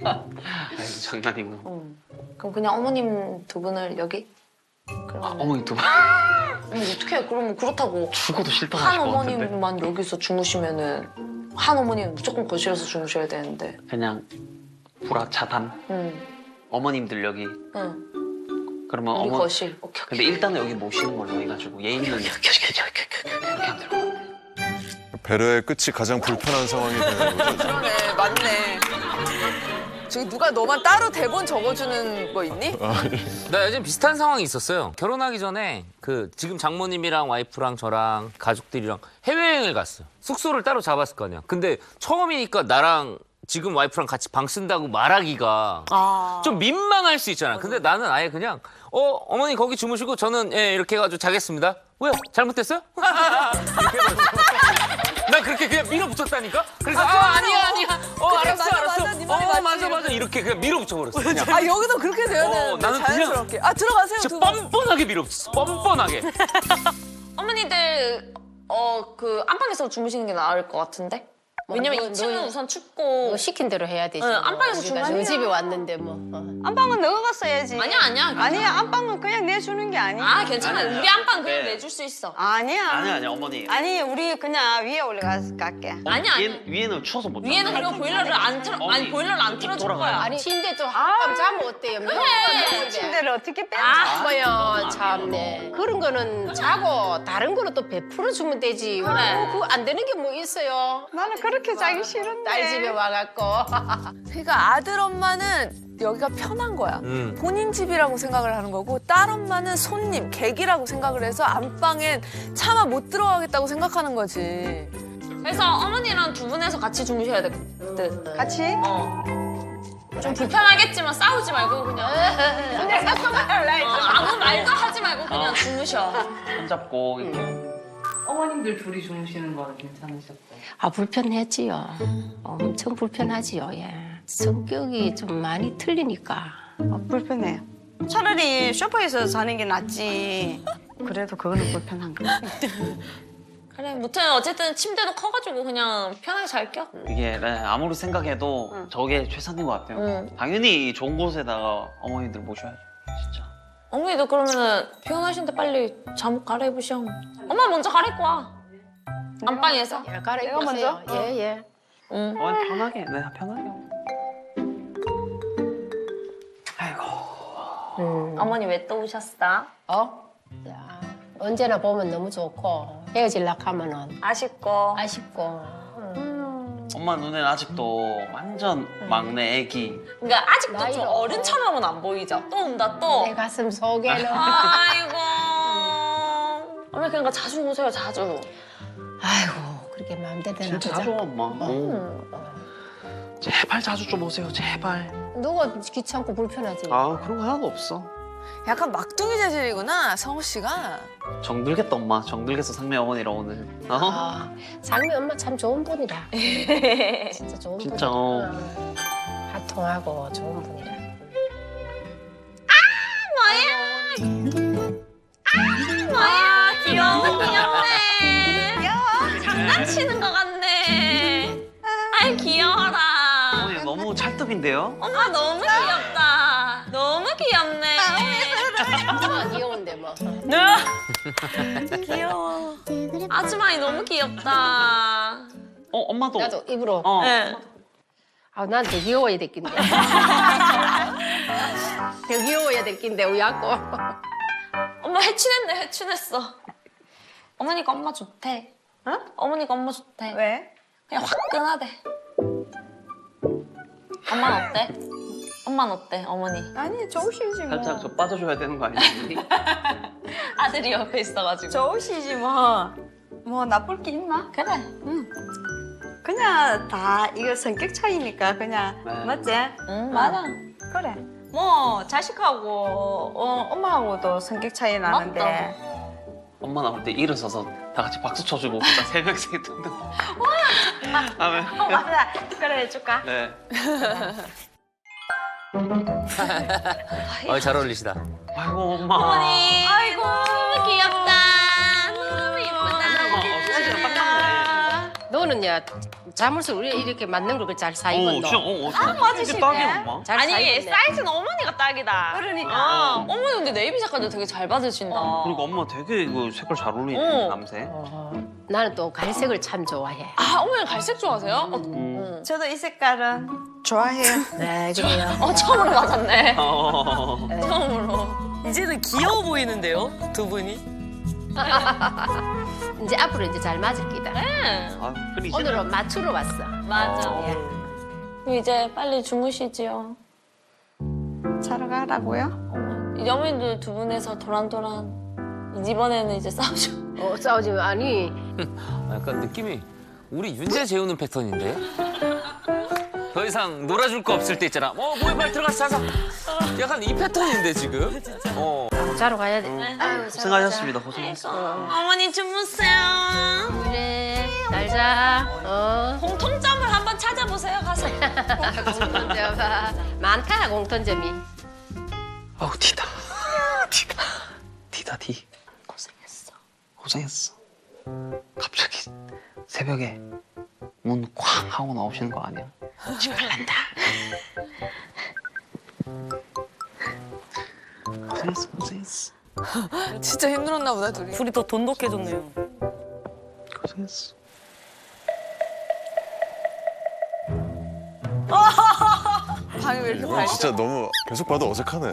Speaker 9: 아이고 장난이고.
Speaker 5: 그럼 그냥 어머님 두 분을 여기? 그러면
Speaker 9: 어머니 두 분.
Speaker 5: 어떻게 그러면 그렇다고
Speaker 9: 죽어도 싫다고
Speaker 5: 한
Speaker 9: 하실 것 같은데.
Speaker 5: 어머님만 여기서 주무시면은 한 어머니는 무조건 거실에서 주무셔야 되는데.
Speaker 9: 그냥 불화차단. 어머님들 여기. 그러면
Speaker 5: 우리 거실. 오케이.
Speaker 9: 근데 일단은 여기 모시는 걸로 해가지고 예의는 이렇게 하면 될 것 같아.
Speaker 7: 배려의 끝이 가장 불편한 상황이 되는 거죠.
Speaker 1: 그러네, 맞네. 저기 누가 너만 따로 대본 적어주는 거 있니?
Speaker 4: 나 요즘 비슷한 상황이 있었어요. 결혼하기 전에 그 지금 장모님이랑 와이프랑 저랑 가족들이랑 해외여행을 갔어요. 숙소를 따로 잡았을 거 아니야. 근데 처음이니까 나랑 지금 와이프랑 같이 방 쓴다고 말하기가 좀 민망할 수 있잖아. 근데 나는 아예 그냥 어머니 거기 주무시고 저는 예, 이렇게 해가지고 자겠습니다. 왜요? 잘못됐어요? 이렇게 해가지고. 나 그렇게 그냥 밀어붙였다니까? 그래서 아니야. 알았어. 맞아. 이렇게 그냥 밀어붙여버렸어. 그냥.
Speaker 1: 아 여기도 그렇게 돼야 되는데
Speaker 4: 나는
Speaker 1: 자연스럽게. 아 들어가세요.
Speaker 4: 진짜
Speaker 1: 두 분.
Speaker 4: 뻔뻔하게 밀어붙였어. 뻔뻔하게.
Speaker 5: 어머니들 그 안방에서 주무시는 게 나을 것 같은데? 왜냐면 2층은 우선 춥고
Speaker 10: 시킨 대로 해야 되지.
Speaker 5: 응, 안방에서
Speaker 10: 우리가
Speaker 5: 주무시면
Speaker 10: 저 집에 왔는데 뭐.
Speaker 11: 안방은 너가 갔어야지.
Speaker 5: 아니야.
Speaker 11: 아니야, 안방은 그냥 내주는 게 아니야.
Speaker 5: 아 괜찮아. 우리 안방 그냥 내줄 수 있어.
Speaker 11: 아니야.
Speaker 9: 아니야 어머니.
Speaker 11: 아니, 우리 그냥 위에 올라가서 갈게.
Speaker 5: 아니야.
Speaker 9: 위에는 추워서 못 자.
Speaker 5: 위에는 그리고 보일러를 안 틀어. 아니 보일러를 안 틀어줄 거야.
Speaker 10: 아니 침대 또 한밤 자면 어때요?
Speaker 11: 그 침대를 어떻게 빼?
Speaker 10: 뭐야 참네. 그런 거는 자고 다른 거로 또 베풀어 주면 되지.
Speaker 5: 그래.
Speaker 10: 그거 안 되는 게 뭐 있어요?
Speaker 11: 나는 그렇게 자기 싫은데.
Speaker 10: 딸 집에 와갖고.
Speaker 1: 그러니까 아들 엄마는 여기가 편한 거야. 본인 집이라고 생각을 하는 거고 딸 엄마는 손님, 객이라고 생각을 해서 안방엔 차마 못 들어가겠다고 생각하는 거지.
Speaker 5: 그래서 어머니랑 두 분에서 같이 주무셔야 될 듯.
Speaker 11: 같이?
Speaker 5: 좀 불편하겠지만 싸우지 말고 그냥. 아무 말도 하지 말고 그냥 주무셔.
Speaker 9: 손잡고 이렇게.
Speaker 14: 어머님들 둘이 주무시는 거는 괜찮으셨어요?
Speaker 10: 아 불편했지요. 엄청 불편하지요. 예. 성격이 좀 많이 틀리니까.
Speaker 11: 불편해요. 차라리 소파에서 자는 게 낫지. 그래도 그거는 불편한 거 같아.
Speaker 5: 그래, 무튼 어쨌든 침대도 커가지고 그냥 편하게 잘게요.
Speaker 9: 이게 아무리 생각해도 저게 최선인 것 같아요. 당연히 좋은 곳에다가 어머니들 모셔야죠. 진짜.
Speaker 5: 어머니도 그러면은 피곤하신데 빨리 잠옷 갈아입으셔. 엄마 먼저 갈아입고 와. 안방에서.
Speaker 10: 갈아입고
Speaker 11: 먼저?
Speaker 10: 예.
Speaker 5: 응.
Speaker 9: 편하게. 내가 편하게.
Speaker 5: 어머니 왜 또 오셨어?
Speaker 10: 야, 언제나 보면 너무 좋고 헤어질락 하면은
Speaker 5: 아쉽고.
Speaker 9: 엄마 눈에는 아직도 완전 막내 애기.
Speaker 5: 그러니까 아직도 좀
Speaker 10: 나이로.
Speaker 5: 어른처럼은 안 보이죠? 또 온다 또.
Speaker 10: 내 가슴 속에는.
Speaker 5: 아이고. 어머니 그러니까 자주 오세요, 자주.
Speaker 10: 아이고 그렇게 마음대로 되나
Speaker 9: 진짜
Speaker 10: 보자.
Speaker 9: 자주 와, 엄마. 제발 자주 좀 오세요, 제발.
Speaker 10: 누가 귀찮고 불편하지.
Speaker 9: 아, 그런 거 하나도 없어.
Speaker 1: 약간 막둥이 재질이구나, 성우 씨가.
Speaker 9: 정들겠다, 엄마. 정들겠어, 상미 어머니랑 오늘.
Speaker 10: 장미 엄마 참 좋은 분이라. 진짜 좋은 분이라.
Speaker 9: 진짜.
Speaker 10: 화통하고 좋은 분이라.
Speaker 5: 뭐야?
Speaker 9: 팬인데요.
Speaker 12: 엄마 너무 귀엽다. 너무 귀엽네.
Speaker 10: 귀여운데 뭐.
Speaker 12: 귀여워. 아주머니 너무 귀엽다.
Speaker 9: 엄마도.
Speaker 10: 나도 입으로.
Speaker 12: 네.
Speaker 10: 아, 난 더 귀여워야 될 낀데. 더 귀여워야 될 낀데 우야고.
Speaker 12: 엄마 해춘했네, 해춘했어. 어머니가 엄마 좋대. 어? 어머니가 엄마 좋대.
Speaker 11: 왜?
Speaker 12: 그냥 화끈하대. 엄마는 어때? 엄마는 어때, 어머니?
Speaker 11: 아니 좋으시지 뭐.
Speaker 9: 살짝 저 빠져줘야 되는 거 아니에요?
Speaker 12: 아들이 옆에 있어가지고.
Speaker 11: 좋으시지 뭐. 뭐 나쁠 게 있나?
Speaker 12: 그래.
Speaker 11: 응. 그냥 다 이거 성격 차이니까 그냥
Speaker 9: 네.
Speaker 11: 맞지?
Speaker 12: 응, 맞아.
Speaker 11: 그래. 뭐 자식하고 엄마하고도 성격 차이 나는데.
Speaker 9: 엄마 나올 때 일어서서 다 같이 박수 쳐주고 진짜 새벽 등등. 하면.
Speaker 11: 맞아. 그래 해줄까?
Speaker 9: 네.
Speaker 4: 잘 어울리시다.
Speaker 9: 아이고 엄마.
Speaker 12: 어머니. 아이고, 너무 귀엽다. 너무 예쁘다.
Speaker 10: 너는 야 자물쇠 우리 이렇게 맞는 걸 잘 사입은 너.
Speaker 12: 맞으시네.
Speaker 9: 엄마.
Speaker 10: 잘
Speaker 12: 아니,
Speaker 10: 사입었네.
Speaker 12: 사이즈는 어머니가 딱이다.
Speaker 11: 그러니까.
Speaker 12: 어머니 근데 네이비 색깔도 되게 잘 받으신다.
Speaker 9: 그리고 엄마 되게 이거 색깔 잘 어울리네 남색.
Speaker 10: 나는 또 갈색을 참 좋아해.
Speaker 12: 아, 어머니 갈색 좋아하세요?
Speaker 11: 저도 이 색깔은 좋아해요.
Speaker 10: 네, 그래요.
Speaker 12: 처음으로 맞았네.
Speaker 9: 어.
Speaker 12: 처음으로.
Speaker 6: 이제는 귀여워 보이는데요, 두 분이?
Speaker 10: 이제 앞으로 이제 잘 맞을 기다.
Speaker 9: 아,
Speaker 10: 오늘은 맞추러 왔어.
Speaker 12: 맞아.
Speaker 15: 이제 빨리 주무시지요.
Speaker 11: 자러 가라고요?
Speaker 15: 이제 어머님들 두 분에서 도란도란. 이번에는 이제 싸우죠.
Speaker 10: 싸우지 마. 아니.
Speaker 4: 약간 느낌이 우리 윤재 재우는 패턴인데? 더 이상 놀아줄 거 없을 때 있잖아. 뭐에 빨리 들어가서 자자. 약간 이 패턴인데 지금.
Speaker 10: 자러 가야 돼.
Speaker 9: 아유, 고생하셨습니다. 고생하셨어요.
Speaker 12: 어머니 주무세요.
Speaker 10: 그래. 잘 자.
Speaker 12: 공통점을 한번 찾아보세요, 가서.
Speaker 10: 공통점. 많다 공통점이.
Speaker 9: 아우 티다. 티다 티. 고생했어. 갑자기 새벽에 문 쾅 하고 나오시는 거 아니야? 집에 갈란다. 고생했어.
Speaker 1: 진짜 힘들었나 보다 둘이.
Speaker 6: 둘이 더 돈독해졌네요.
Speaker 9: 고생했어.
Speaker 1: 방이 왜 이렇게
Speaker 7: 이거
Speaker 1: 밝지?
Speaker 7: 진짜 너무 계속 봐도 어색하네요.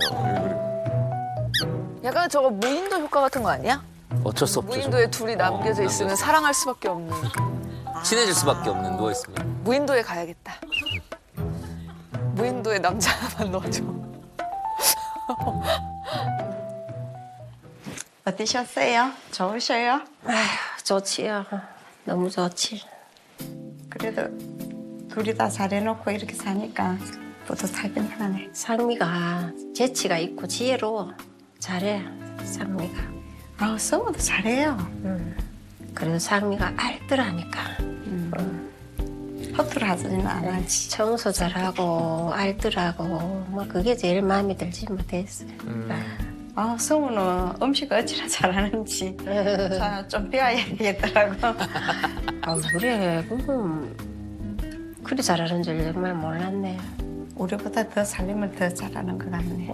Speaker 1: 약간 저거 무인도 효과 같은 거 아니야?
Speaker 4: 어쩔 수 없죠.
Speaker 1: 무인도에 둘이 남겨져 있으면 사랑할 수밖에 없는.
Speaker 4: 친해질 수밖에 없는 누워있으면.
Speaker 1: 무인도에 가야겠다. 무인도에 남자 하나만 넣어줘.
Speaker 11: 어떠셨어요? 좋으셔요?
Speaker 10: 아휴, 좋지요. 너무 좋지.
Speaker 11: 그래도 둘이 다 잘해놓고 이렇게 사니까 뿌듯하긴 하네.
Speaker 10: 상미가 재치가 있고 지혜로워. 잘해, 상미가.
Speaker 11: 아, 성우도 잘해요.
Speaker 10: 그래도 상미가 알뜰하니까.
Speaker 11: 허투루 하지는 안 하지.
Speaker 10: 청소 잘하고 알뜰하고 뭐 그게 제일 마음에 들지 못했어.
Speaker 11: 아, 성우는 음식 어찌나 잘하는지 좀 배워야 되겠더라고.
Speaker 10: 아, 그래, 그래 잘하는 줄 정말 몰랐네.
Speaker 11: 우리보다 더 살림을 더 잘하는 것 같네.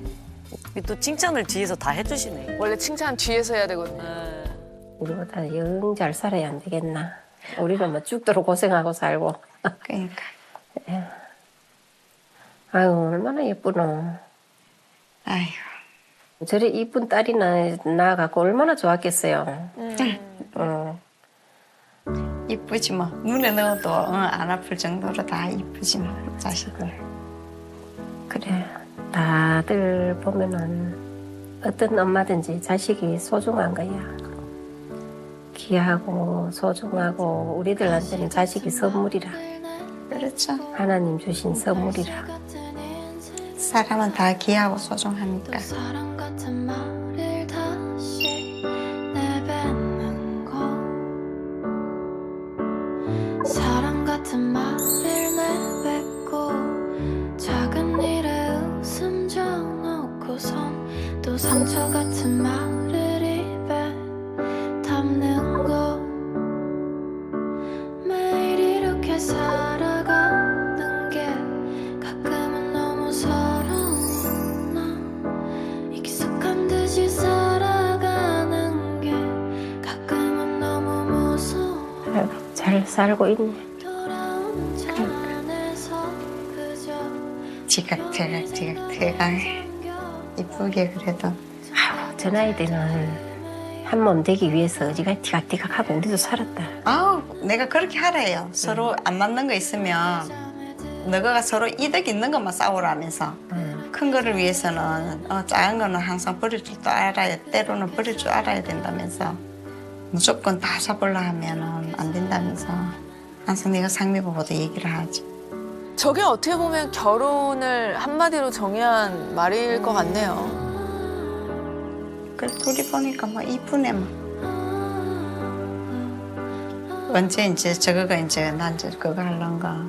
Speaker 6: 또 칭찬을 뒤에서 다 해주시네.
Speaker 1: 원래 칭찬 뒤에서 해야 되거든요.
Speaker 10: 우리보다 영 잘 살아야 안 되겠나. 우리는 뭐 죽도록 고생하고 살고.
Speaker 11: 그러니까.
Speaker 10: 아유, 얼마나 예쁘노.
Speaker 11: 아유.
Speaker 10: 저리 이쁜 딸이 낳아갖고 얼마나 좋았겠어요.
Speaker 11: 이쁘지 뭐. 눈에 넣어도 안 아플 정도로 다 이쁘지 뭐, 자식을.
Speaker 10: 그래, 다들 보면은 어떤 엄마든지 자식이 소중한 거야. 귀하고 소중하고 우리들한테는 자식이 선물이라.
Speaker 11: 그렇죠.
Speaker 10: 하나님 주신 선물이라.
Speaker 11: 사람은 다 귀하고 소중하니까.
Speaker 8: 사랑 같은 말을 다시 내뱉는 거 사랑 같은 말을 내뱉고 작은 일에 웃음 져놓고선 또 상처 같은 말을 입에 담는 거 매일 이렇게 살아가는 게 가끔은
Speaker 10: 살고 있네.
Speaker 11: 지각태가 이쁘게 그래도.
Speaker 10: 아이고, 저 나이 때는 한 몸 되기 위해서 어지가 티각티각하고 우리도 살았다.
Speaker 11: 내가 그렇게 하래요. 서로 안 맞는 거 있으면 너가 서로 이득 있는 것만 싸우라면서. 큰 거를 위해서는 작은 거는 항상 버릴 줄도 알아야, 때로는 버릴 줄 알아야 된다면서. 무조건 다 잡으려 하면은 안 된다면서. 항상 내가 상미보고도 얘기를 하지.
Speaker 1: 저게 어떻게 보면 결혼을 한마디로 정의한 말일 것 같네요.
Speaker 11: 그래 둘이 보니까 뭐 이쁘네 뭐. 언제 이제 저거가 이제 난 이제 그거 할란가.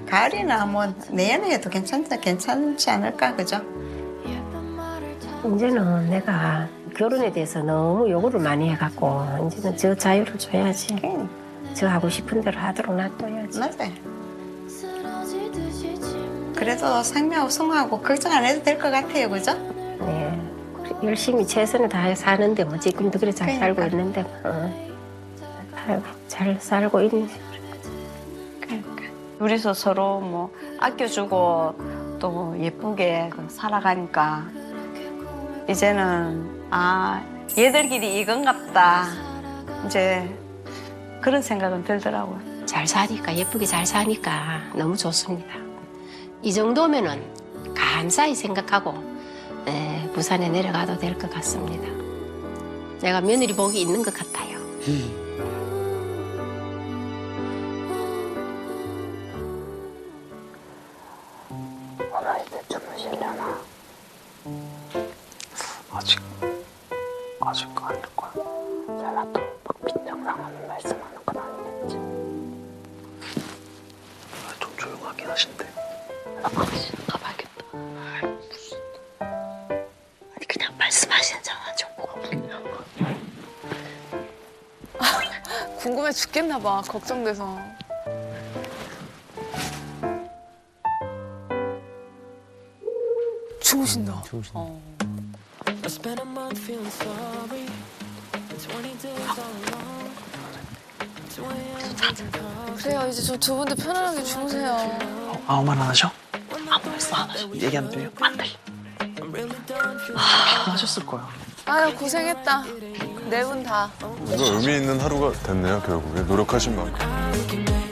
Speaker 11: 가을이나 뭐 내년에도 괜찮지 않을까 그죠?
Speaker 10: 이제는 내가 결혼에 대해서 너무 요구를 많이 해갖고 이제는 저 자유를 줘야지. 저 하고 싶은 대로 하도록 놔둬야지.
Speaker 11: 맞아요. 그래도 상미하고 성하고 걱정 안 해도 될 것 같아요, 그죠?
Speaker 10: 네. 열심히 최선을 다해 사는데 뭐 지금도 그래 잘 살고 있는데 잘 살고 있네.
Speaker 11: 그러니까 둘이서 서로 뭐 아껴주고 또 예쁘게 살아가니까 이제는 얘들끼리 이건갑다 이제 그런 생각은 들더라고요.
Speaker 10: 잘 사니까 예쁘게 잘 사니까 너무 좋습니다. 이 정도면은 감사히 생각하고 부산에 내려가도 될 것 같습니다. 내가 며느리 복이 있는 것 같아요.
Speaker 16: 오늘 이제 주무시려나? 아직 아닐 거야. 잘라도 막 빈정상하는 말씀하는 건 아니겠지? 좀 조용하긴 하신데. 아저씨 가봐야겠다. 무슨? 아니 그냥 말씀하시잖아. 저 뭐가 불리한 거야?
Speaker 1: 궁금해 죽겠나 봐. 걱정돼서. 주무신다. 그래요. 이제 저 두 분도 편안하게 주무세요.
Speaker 13: 아무 말 안 하셔? 아무 말씀 안 하셔. 얘기 안 들려? 안 들려. 하셨을 거야.
Speaker 1: 아유 고생했다. 네 분 다.
Speaker 7: 뭔가 의미 있는 하루가 됐네요, 결국에. 노력하신 만큼.